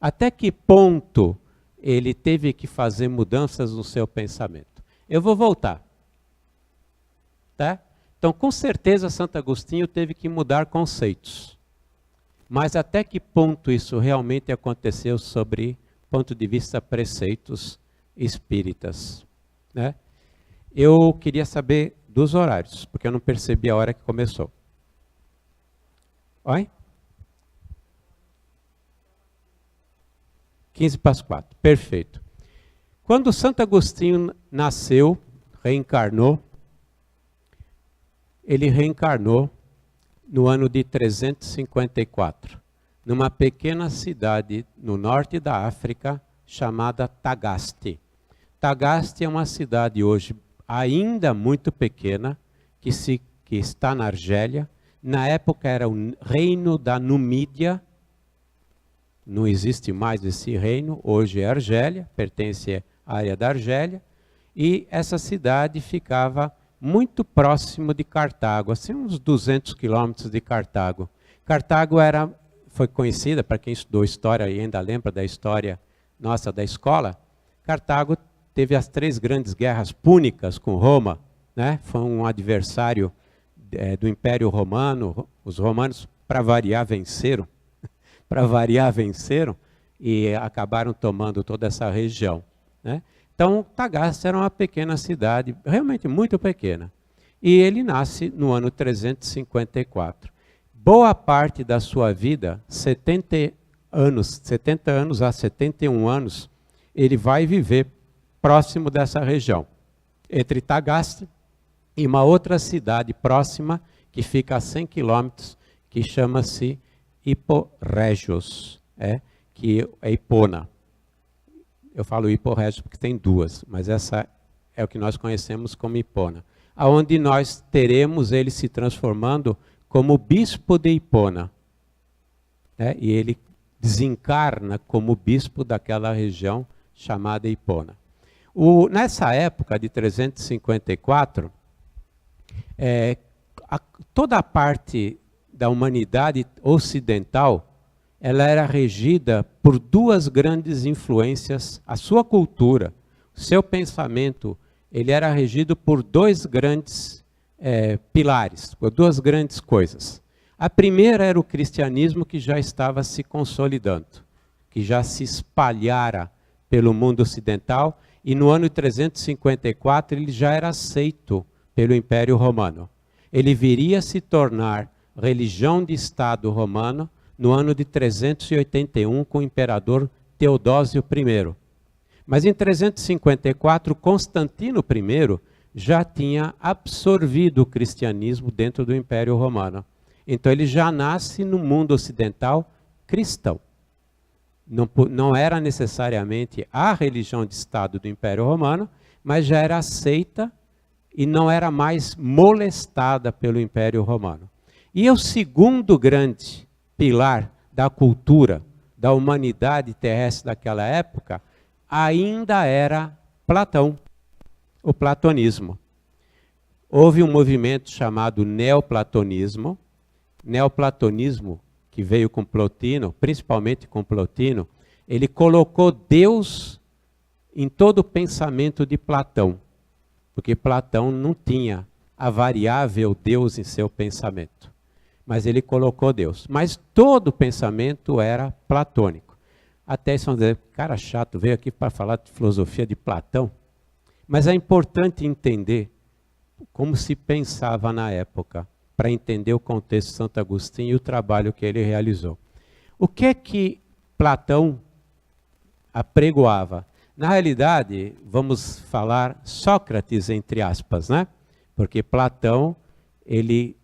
Até que ponto ele teve que fazer mudanças no seu pensamento? Eu vou voltar. Tá? Então, com certeza, Santo Agostinho teve que mudar conceitos. Mas até que ponto isso realmente aconteceu sobre ponto de vista preceitos espíritas? Né? Eu queria saber dos horários, porque eu não percebi a hora que começou. Oi? 15:04, perfeito. Quando Santo Agostinho nasceu, reencarnou, ele reencarnou no ano de 354, numa pequena cidade no norte da África, chamada Tagaste. Tagaste é uma cidade hoje ainda muito pequena, que está na Argélia. Na época era o reino da Numídia, não existe mais esse reino, hoje é Argélia, pertence à área da Argélia, e essa cidade ficava muito próximo de Cartago, assim uns 200 quilômetros de Cartago. Cartago foi conhecida, para quem estudou história e ainda lembra da história nossa da escola, Cartago teve as 3 grandes guerras púnicas com Roma, né? Foi um adversário do Império Romano. Os romanos, para variar, venceram. Para variar, venceram e acabaram tomando toda essa região, né? Então, Tagaste era uma pequena cidade, realmente muito pequena. E ele nasce no ano 354. Boa parte da sua vida, 70 anos a 71 anos, ele vai viver próximo dessa região, entre Tagaste e uma outra cidade próxima, que fica a 100 quilômetros, que chama-se Hippo-Regios, que é Hipona. Eu falo Hippo-Regios porque tem duas, mas essa é o que nós conhecemos como Hipona. Aonde nós teremos ele se transformando como bispo de Hipona. E ele desencarna como bispo daquela região chamada Hipona. Nessa época de 354, toda a parte da humanidade ocidental, ela era regida por duas grandes influências. A sua cultura, o seu pensamento, ele era regido por dois grandes pilares, por duas grandes coisas. A primeira era o cristianismo, que já estava se consolidando, que já se espalhara pelo mundo ocidental, e no ano 354 ele já era aceito pelo Império Romano. Ele viria a se tornar religião de Estado romano no ano de 381 com o imperador Teodósio I. Mas em 354, Constantino I já tinha absorvido o cristianismo dentro do Império Romano. Então ele já nasce no mundo ocidental cristão. Não era necessariamente a religião de Estado do Império Romano, mas já era aceita e não era mais molestada pelo Império Romano. E o segundo grande pilar da cultura, da humanidade terrestre daquela época, ainda era Platão, o platonismo. Houve um movimento chamado neoplatonismo. Neoplatonismo, que veio com Plotino, principalmente com Plotino, ele colocou Deus em todo o pensamento de Platão, porque Platão não tinha a variável Deus em seu pensamento, mas ele colocou Deus. Mas todo o pensamento era platônico. Até eles vão dizer, cara chato, veio aqui para falar de filosofia de Platão. Mas é importante entender como se pensava na época, para entender o contexto de Santo Agostinho e o trabalho que ele realizou. O que é que Platão apregoava? Na realidade, vamos falar Sócrates, entre aspas, né? Porque Platão, ele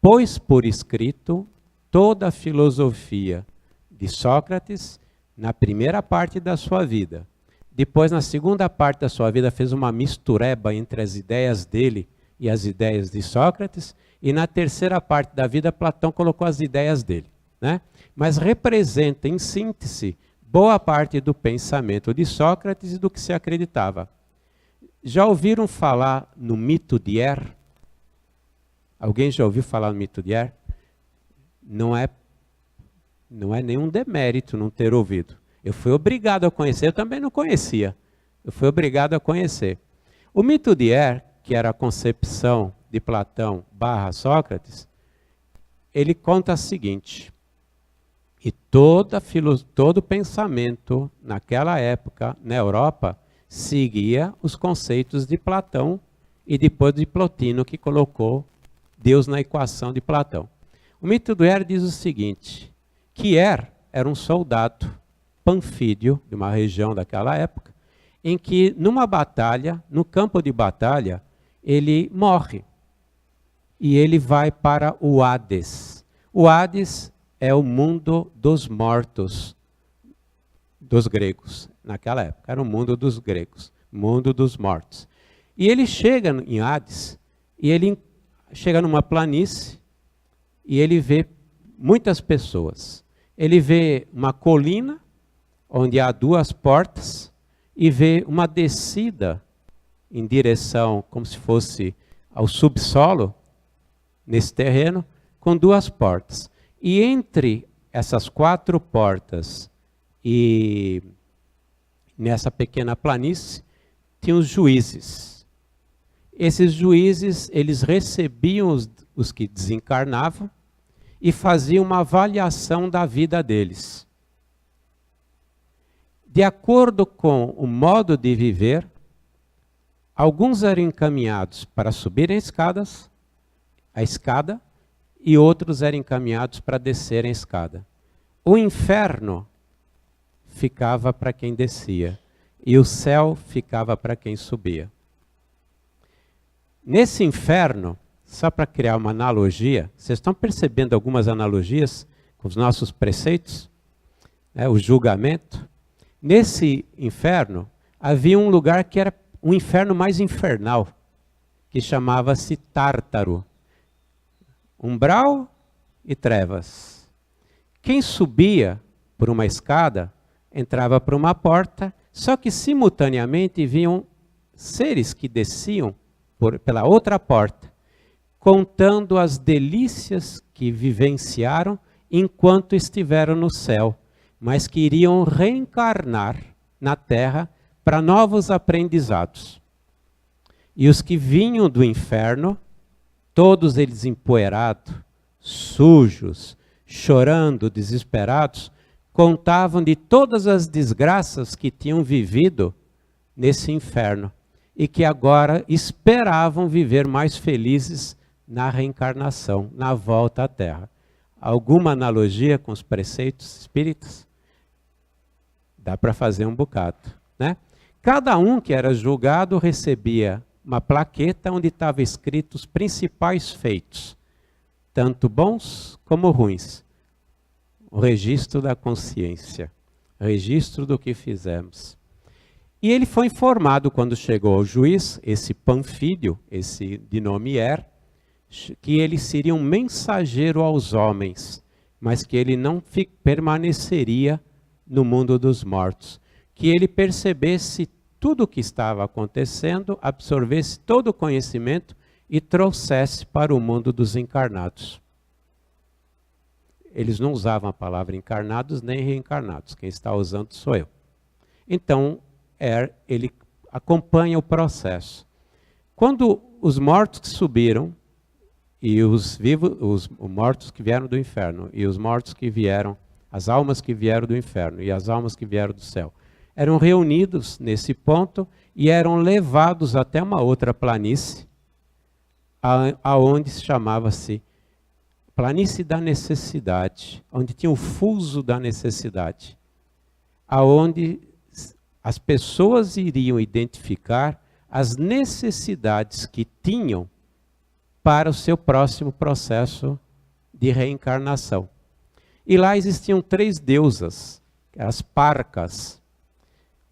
pôs por escrito toda a filosofia de Sócrates na primeira parte da sua vida. Depois, na segunda parte da sua vida, fez uma mistureba entre as ideias dele e as ideias de Sócrates, e na terceira parte da vida, Platão colocou as ideias dele, né? Mas representa, em síntese, boa parte do pensamento de Sócrates e do que se acreditava. Já ouviram falar no mito de Er? Alguém já ouviu falar no mito de Er? Não é nenhum demérito não ter ouvido. Eu fui obrigado a conhecer, eu também não conhecia. Eu fui obrigado a conhecer. O mito de Er, que era a concepção de Platão / Sócrates, ele conta o seguinte, e todo pensamento naquela época, na Europa, seguia os conceitos de Platão e depois de Plotino, que colocou Deus na equação de Platão. O mito do Er diz o seguinte, que Er era um soldado panfídio de uma região daquela época, em que numa batalha, no campo de batalha, ele morre. E ele vai para o Hades. O Hades é o mundo dos mortos dos gregos. Naquela época, era o mundo dos gregos, mundo dos mortos. E ele chega em Hades, e ele chega numa planície, e ele vê muitas pessoas. Ele vê uma colina, onde há duas portas, e vê uma descida em direção, como se fosse ao subsolo, nesse terreno, com duas portas. E entre essas 4 portas e nessa pequena planície, tinha os juízes. Esses juízes, eles recebiam os que desencarnavam e faziam uma avaliação da vida deles. De acordo com o modo de viver, alguns eram encaminhados para subirem a escada, e outros eram encaminhados para descerem a escada. O inferno ficava para quem descia, e o céu ficava para quem subia. Nesse inferno, só para criar uma analogia, vocês estão percebendo algumas analogias com os nossos preceitos? O julgamento. Nesse inferno, havia um lugar que era um inferno mais infernal, que chamava-se Tártaro. Umbral e trevas. Quem subia por uma escada, entrava por uma porta, só que simultaneamente vinham seres que desciam pela outra porta, contando as delícias que vivenciaram enquanto estiveram no céu, mas que iriam reencarnar na terra para novos aprendizados. E os que vinham do inferno, todos eles empoeirados, sujos, chorando, desesperados, contavam de todas as desgraças que tinham vivido nesse inferno e que agora esperavam viver mais felizes na reencarnação, na volta à Terra. Alguma analogia com os preceitos espíritas? Dá para fazer um bocado, né? Cada um que era julgado recebia uma plaqueta onde estava escrito os principais feitos, tanto bons como ruins. O registro da consciência, registro do que fizemos. E ele foi informado quando chegou ao juiz, esse Panfídio, esse de nome Er, que ele seria um mensageiro aos homens, mas que ele não permaneceria no mundo dos mortos. Que ele percebesse tudo o que estava acontecendo, absorvesse todo o conhecimento e trouxesse para o mundo dos encarnados. Eles não usavam a palavra encarnados nem reencarnados. Quem está usando sou eu. Então, ele acompanha o processo. Quando os mortos que subiram, e os vivos, os mortos que vieram do inferno, e os mortos que vieram, as almas que vieram do inferno, e as almas que vieram do céu, eram reunidos nesse ponto e eram levados até uma outra planície, aonde chamava-se Planície da Necessidade, onde tinha o fuso da necessidade, aonde as pessoas iriam identificar as necessidades que tinham para o seu próximo processo de reencarnação. E lá existiam 3 deusas, as parcas.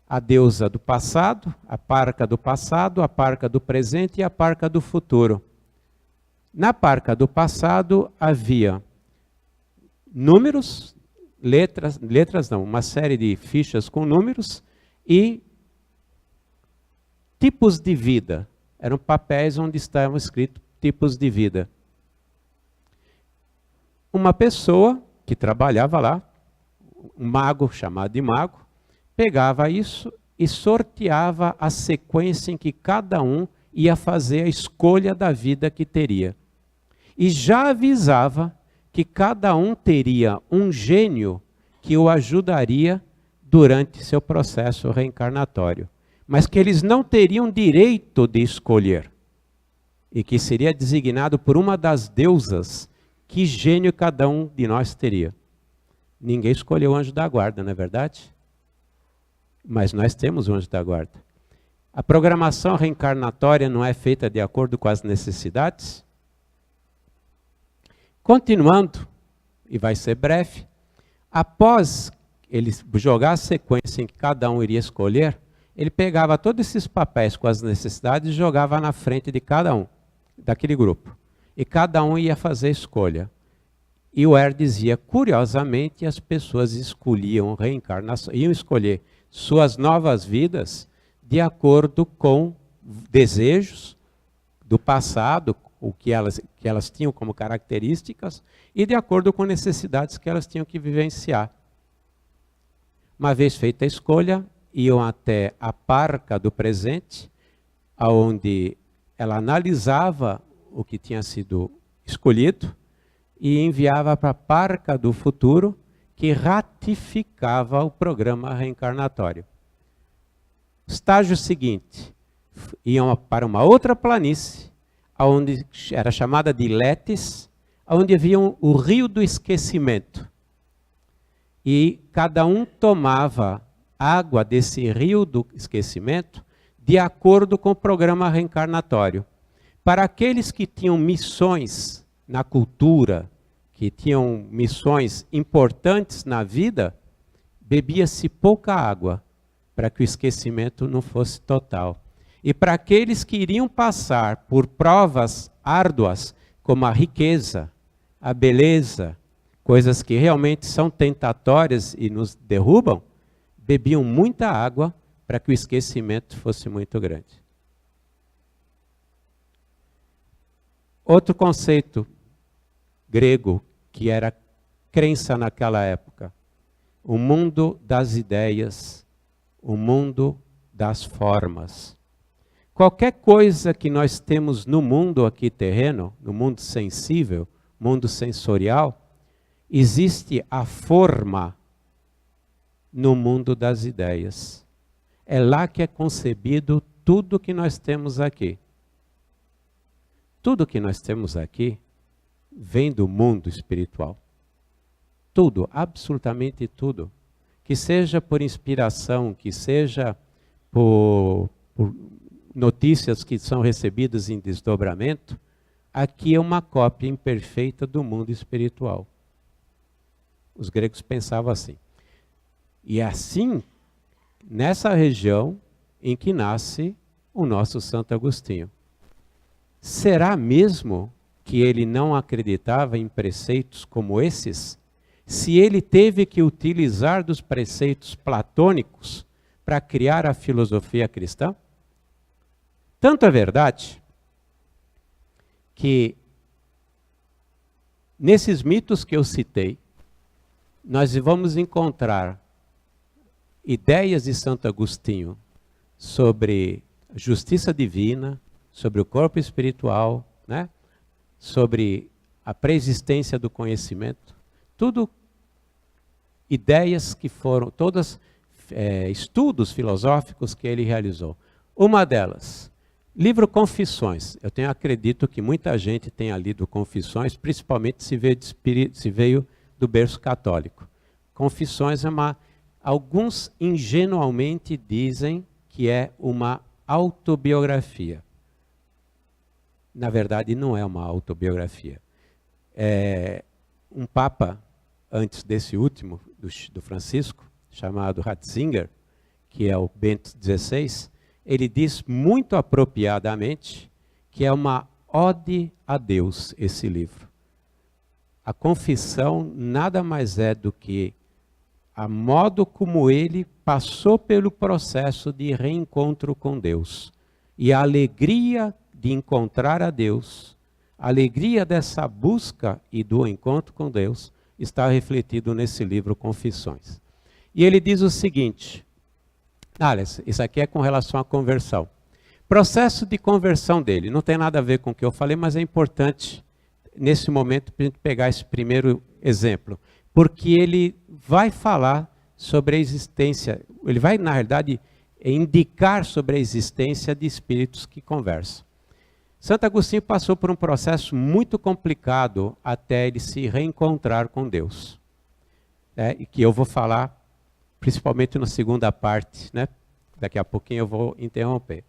A deusa do passado, a parca do passado, a parca do presente e a parca do futuro. Na parca do passado havia números, letras não, uma série de fichas com números e tipos de vida. Eram papéis onde estavam escritos tipos de vida. Uma pessoa que trabalhava lá, um mago chamado de mago, pegava isso e sorteava a sequência em que cada um ia fazer a escolha da vida que teria. E já avisava que cada um teria um gênio que o ajudaria durante seu processo reencarnatório, mas que eles não teriam direito de escolher, e que seria designado por uma das deusas que gênio cada um de nós teria. Ninguém escolheu o anjo da guarda, não é verdade? Mas nós temos o anjo da guarda. A programação reencarnatória não é feita de acordo com as necessidades? Continuando, e vai ser breve, após ele jogar a sequência em que cada um iria escolher, ele pegava todos esses papéis com as necessidades e jogava na frente de cada um, daquele grupo. E cada um ia fazer a escolha. E o dizia, curiosamente, as pessoas escolhiam reencarnação, iam escolher suas novas vidas de acordo com desejos do passado, o que elas tinham como características, e de acordo com necessidades que elas tinham que vivenciar. Uma vez feita a escolha, iam até a parca do presente, onde ela analisava o que tinha sido escolhido e enviava para a parca do futuro, que ratificava o programa reencarnatório. Estágio seguinte, iam para uma outra planície, onde era chamada de Letes, onde havia o rio do esquecimento. E cada um tomava água desse rio do esquecimento de acordo com o programa reencarnatório. Para aqueles que tinham missões na cultura, que tinham missões importantes na vida, bebia-se pouca água, para que o esquecimento não fosse total. E para aqueles que iriam passar por provas árduas, como a riqueza, a beleza, coisas que realmente são tentatórias e nos derrubam, bebiam muita água para que o esquecimento fosse muito grande. Outro conceito grego, que era crença naquela época, o mundo das ideias, o mundo das formas. Qualquer coisa que nós temos no mundo aqui terreno, no mundo sensível, mundo sensorial, existe a forma no mundo das ideias. É lá que é concebido tudo que nós temos aqui. Tudo que nós temos aqui vem do mundo espiritual. Tudo, absolutamente tudo. Que seja por inspiração, que seja por notícias que são recebidas em desdobramento, aqui é uma cópia imperfeita do mundo espiritual. Os gregos pensavam assim. E é assim, nessa região em que nasce o nosso Santo Agostinho. Será mesmo que ele não acreditava em preceitos como esses? Se ele teve que utilizar dos preceitos platônicos para criar a filosofia cristã? Tanto é verdade que nesses mitos que eu citei, nós vamos encontrar ideias de Santo Agostinho sobre justiça divina, sobre o corpo espiritual, né? Sobre a preexistência do conhecimento, tudo ideias que foram, todas estudos filosóficos que ele realizou. Uma delas, livro Confissões. Eu acredito que muita gente tenha lido Confissões, principalmente se veio do berço católico. Confissões alguns ingenuamente dizem que é uma autobiografia. Na verdade, não é uma autobiografia. Um papa, antes desse último, do Francisco, chamado Ratzinger, que é o Bento XVI, ele diz muito apropriadamente que é uma ode a Deus esse livro. A confissão nada mais é do que a modo como ele passou pelo processo de reencontro com Deus. E a alegria de encontrar a Deus, a alegria dessa busca e do encontro com Deus, está refletido nesse livro Confissões. E ele diz o seguinte, isso aqui é com relação à conversão. Processo de conversão dele, não tem nada a ver com o que eu falei, mas é importante nesse momento para a gente pegar esse primeiro exemplo. Porque ele vai falar sobre a existência, ele vai, na realidade, indicar sobre a existência de espíritos que conversam. Santo Agostinho passou por um processo muito complicado até ele se reencontrar com Deus. E que eu vou falar, principalmente na segunda parte, né? Daqui a pouquinho eu vou interromper.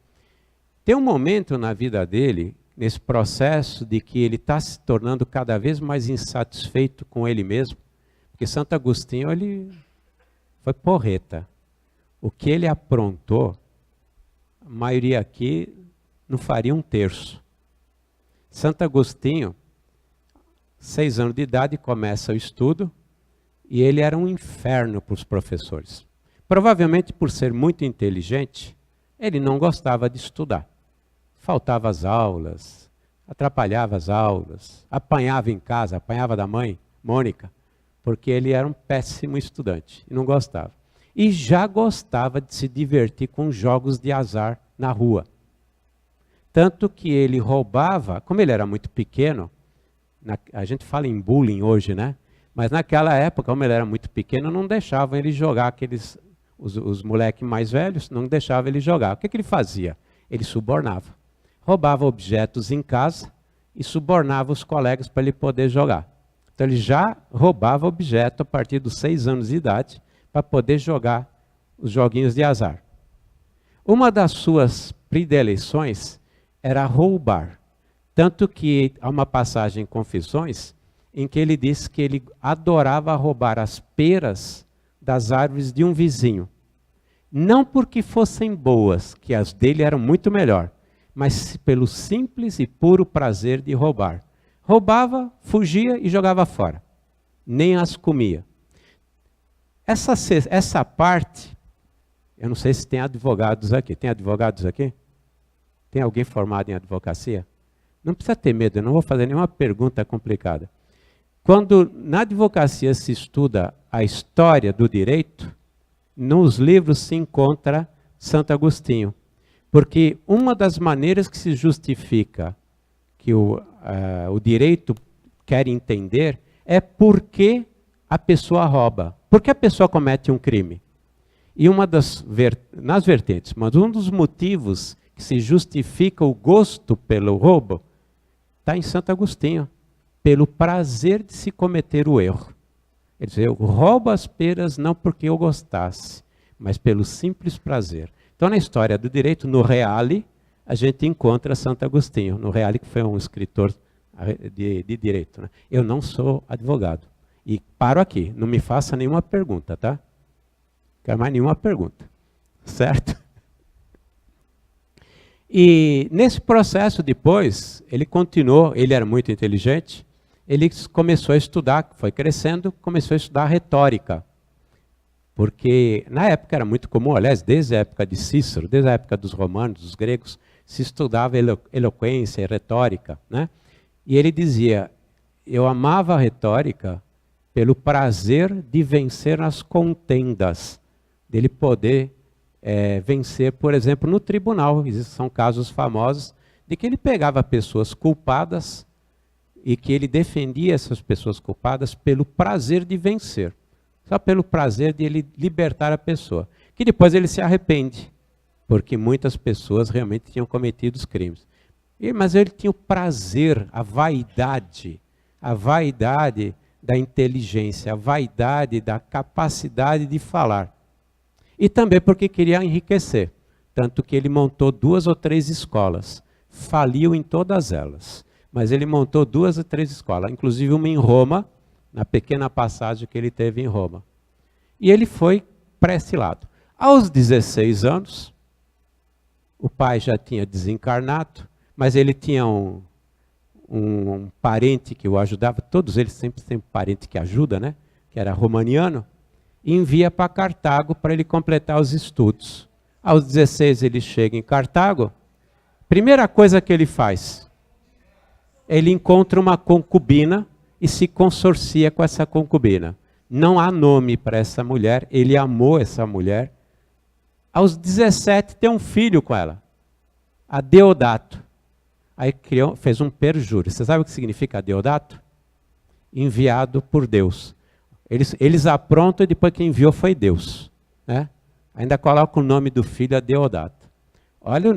Tem um momento na vida dele, nesse processo de que ele está se tornando cada vez mais insatisfeito com ele mesmo, porque Santo Agostinho, ele foi porreta. O que ele aprontou, a maioria aqui não faria um terço. Santo Agostinho, 6 anos de idade, começa o estudo, e ele era um inferno para os professores. Provavelmente por ser muito inteligente, ele não gostava de estudar. Faltava às aulas, atrapalhava as aulas, apanhava em casa, apanhava da mãe, Mônica, porque ele era um péssimo estudante e não gostava. E já gostava de se divertir com jogos de azar na rua. Tanto que ele roubava, como ele era muito pequeno, a gente fala em bullying hoje, né? Mas naquela época, como ele era muito pequeno, não deixavam ele jogar os moleques mais velhos, não deixavam ele jogar. O que ele fazia? Ele subornava. Roubava objetos em casa e subornava os colegas para ele poder jogar. Então ele já roubava objeto a partir dos 6 anos de idade para poder jogar os joguinhos de azar. Uma das suas predileções era roubar. Tanto que há uma passagem em Confissões em que ele diz que ele adorava roubar as peras das árvores de um vizinho. Não porque fossem boas, que as dele eram muito melhor, mas pelo simples e puro prazer de roubar. Roubava, fugia e jogava fora. Nem as comia. Essa parte, eu não sei se tem advogados aqui. Tem advogados aqui? Tem alguém formado em advocacia? Não precisa ter medo, eu não vou fazer nenhuma pergunta complicada. Quando na advocacia se estuda a história do direito, nos livros se encontra Santo Agostinho. Porque uma das maneiras que se justifica que o direito quer entender é por que a pessoa rouba. Por que a pessoa comete um crime? E nas vertentes, mas um dos motivos que se justifica o gosto pelo roubo está em Santo Agostinho. Pelo prazer de se cometer o erro. Ele diz, eu roubo as peras não porque eu gostasse, mas pelo simples prazer. Então, na história do direito, no Reale, a gente encontra Santo Agostinho. No Reale, que foi um escritor de direito. Né? Eu não sou advogado. E paro aqui, não me faça nenhuma pergunta, tá? Não quero mais nenhuma pergunta. Certo? E nesse processo depois, ele continuou, ele era muito inteligente, ele começou a estudar, foi crescendo, começou a estudar retórica. Porque na época era muito comum, aliás, desde a época de Cícero, desde a época dos romanos, dos gregos, se estudava eloquência e retórica. Né? E ele dizia, eu amava a retórica pelo prazer de vencer as contendas, dele poder vencer, por exemplo, no tribunal. São casos famosos de que ele pegava pessoas culpadas e que ele defendia essas pessoas culpadas pelo prazer de vencer. Só pelo prazer de ele libertar a pessoa. Que depois ele se arrepende, porque muitas pessoas realmente tinham cometido os crimes. Mas ele tinha o prazer, a vaidade da inteligência, a vaidade da capacidade de falar. E também porque queria enriquecer. Tanto que ele montou 2 ou 3 escolas. Faliu em todas elas. Mas ele montou 2 ou 3 escolas, inclusive uma em Roma, na pequena passagem que ele teve em Roma. E ele foi para esse lado. Aos 16 anos, o pai já tinha desencarnado, mas ele tinha um parente que o ajudava, todos eles sempre têm um parente que ajuda, né? Que era romaniano, e envia para Cartago para ele completar os estudos. Aos 16 ele chega em Cartago, primeira coisa que ele faz, ele encontra uma concubina e se consorcia com essa concubina. Não há nome para essa mulher, ele amou essa mulher. Aos 17 tem um filho com ela, a Deodato. Aí fez um perjúrio. Você sabe o que significa Deodato? Enviado por Deus. Eles aprontam e depois quem enviou foi Deus. Né? Ainda coloca o nome do filho a Deodato. Olha,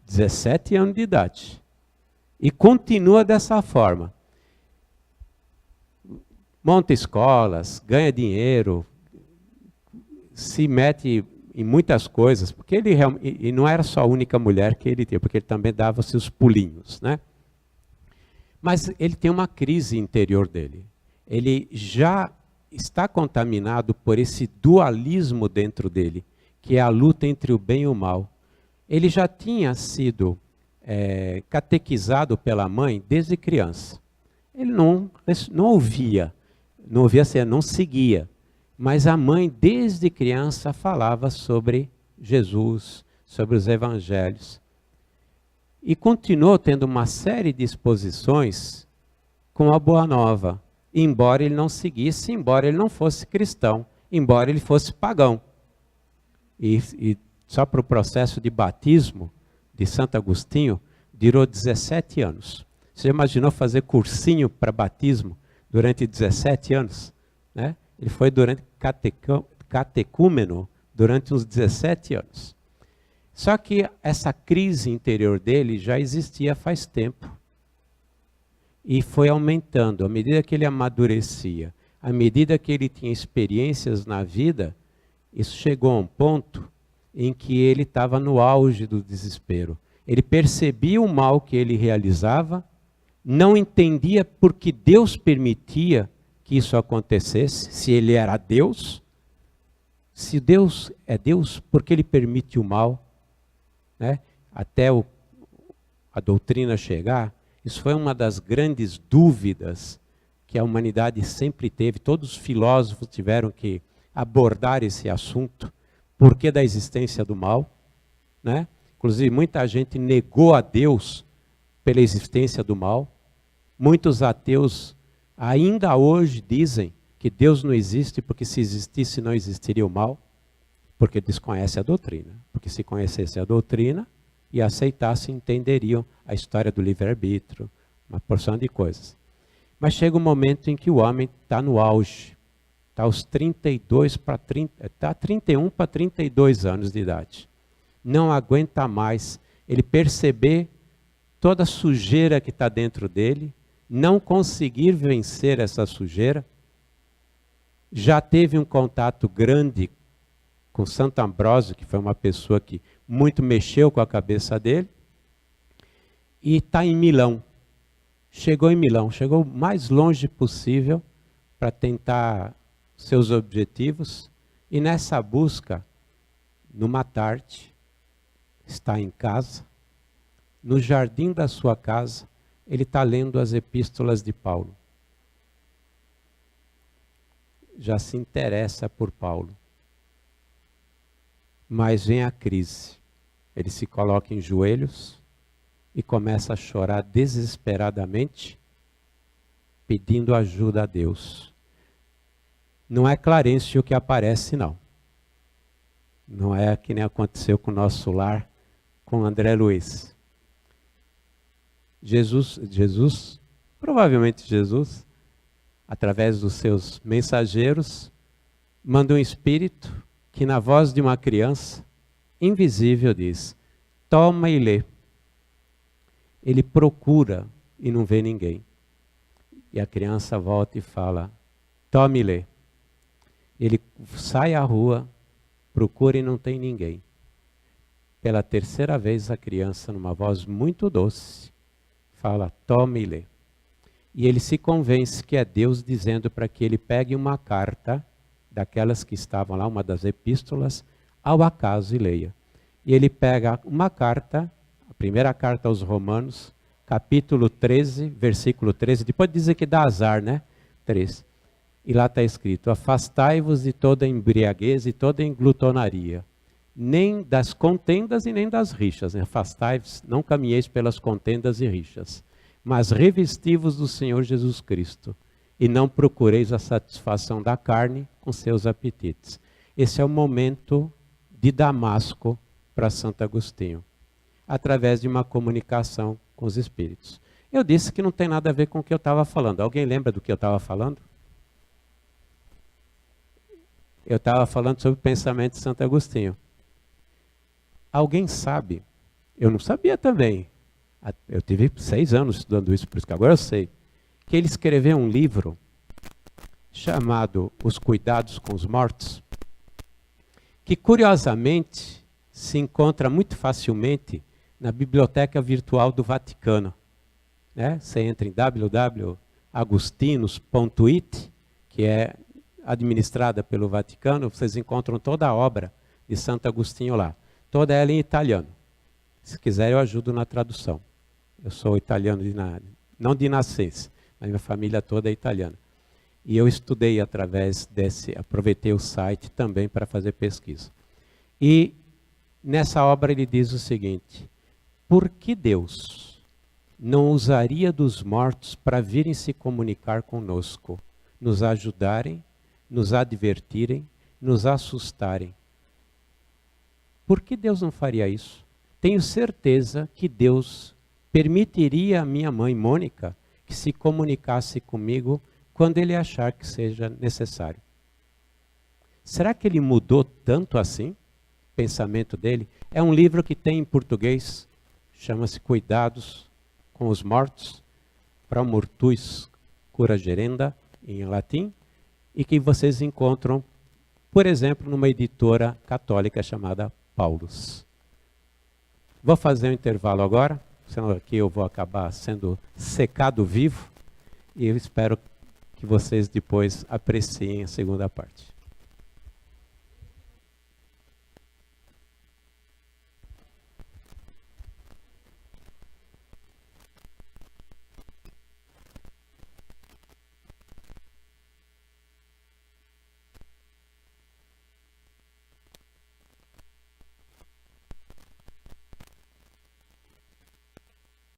17 anos de idade. E continua dessa forma. Monta escolas, ganha dinheiro, se mete em muitas coisas, porque ele e não era só a única mulher que ele tinha, porque ele também dava seus pulinhos, né? Mas ele tem uma crise interior dele. Ele já está contaminado por esse dualismo dentro dele, que é a luta entre o bem e o mal. Ele já tinha sido catequizado pela mãe desde criança. Ele não ouvia, assim, não seguia. Mas a mãe, desde criança, falava sobre Jesus, sobre os evangelhos. E continuou tendo uma série de exposições com a Boa Nova, embora ele não seguisse, embora ele não fosse cristão, embora ele fosse pagão. E só para o processo de batismo de Santo Agostinho, durou 17 anos. Você imaginou fazer cursinho para batismo durante 17 anos? Né? Ele foi durante catecúmeno durante uns 17 anos. Só que essa crise interior dele já existia faz tempo. E foi aumentando, à medida que ele amadurecia, à medida que ele tinha experiências na vida, isso chegou a um ponto em que ele estava no auge do desespero. Ele percebia o mal que ele realizava não entendia por que Deus permitia que isso acontecesse, se ele era Deus. Se Deus é Deus, por que ele permite o mal? Né? Até a doutrina chegar, isso foi uma das grandes dúvidas que a humanidade sempre teve. Todos os filósofos tiveram que abordar esse assunto. Por que da existência do mal? Né? Inclusive, muita gente negou a Deus pela existência do mal. Muitos ateus ainda hoje dizem que Deus não existe porque se existisse não existiria o mal, porque desconhece a doutrina. Porque se conhecesse a doutrina e aceitasse, entenderiam a história do livre-arbítrio, uma porção de coisas. Mas chega um momento em que o homem está no auge, está aos 31 para 32 anos de idade. Não aguenta mais ele perceber toda a sujeira que está dentro dele, não conseguir vencer essa sujeira. Já teve um contato grande com Santo Ambrósio, que foi uma pessoa que muito mexeu com a cabeça dele, e está em Milão. Chegou em Milão, chegou o mais longe possível para tentar seus objetivos, e nessa busca, numa tarde, está em casa, no jardim da sua casa, ele está lendo as epístolas de Paulo. Já se interessa por Paulo. Mas vem a crise. Ele se coloca em joelhos e começa a chorar desesperadamente, pedindo ajuda a Deus. Não é Clarencio que aparece, não. Não é que nem aconteceu com o nosso lar, com André Luiz. Provavelmente Jesus, através dos seus mensageiros, manda um espírito que na voz de uma criança invisível diz: toma e lê. Ele procura e não vê ninguém. E a criança volta e fala: tome e lê. Ele sai à rua, procura e não tem ninguém. Pela terceira vez a criança, numa voz muito doce, fala: tome e lê. E ele se convence que é Deus dizendo para que ele pegue uma carta, daquelas que estavam lá, uma das epístolas, ao acaso e leia. E ele pega uma carta, a primeira carta aos Romanos, capítulo 13, versículo 13, depois dizer que dá azar, né? 13. E lá está escrito: afastai-vos de toda embriaguez e toda englutonaria, nem das contendas e nem das rixas. Afastai-vos, não caminheis pelas contendas e rixas, mas revesti-vos do Senhor Jesus Cristo, e não procureis a satisfação da carne com seus apetites. Esse é o momento de Damasco para Santo Agostinho, através de uma comunicação com os espíritos. Eu disse que não tem nada a ver com o que eu estava falando. Alguém lembra do que eu estava falando? Eu estava falando sobre o pensamento de Santo Agostinho. Alguém sabe? Eu não sabia também. Eu tive 6 anos estudando isso, por isso que agora eu sei. Que ele escreveu um livro chamado Os Cuidados com os Mortos, que curiosamente se encontra muito facilmente na Biblioteca Virtual do Vaticano. Né? Você entra em www.agustinos.it, que é administrada pelo Vaticano, vocês encontram toda a obra de Santo Agostinho lá. Toda ela em italiano. Se quiser eu ajudo na tradução. Eu sou italiano, não de nascença, mas minha família toda é italiana. E eu estudei através aproveitei o site também para fazer pesquisa. E nessa obra ele diz o seguinte: por que Deus não usaria dos mortos para virem se comunicar conosco, nos ajudarem, nos advertirem, nos assustarem? Por que Deus não faria isso? Tenho certeza que Deus permitiria a minha mãe, Mônica, que se comunicasse comigo quando ele achar que seja necessário. Será que ele mudou tanto assim? O pensamento dele? É um livro que tem em português, chama-se Cuidados com os Mortos, Pro Mortuis Cura Gerenda, em latim, e que vocês encontram, por exemplo, numa editora católica chamada Paulus. Vou fazer um intervalo agora. senão aqui eu vou acabar sendo secado vivo, e eu espero que vocês depois apreciem a segunda parte.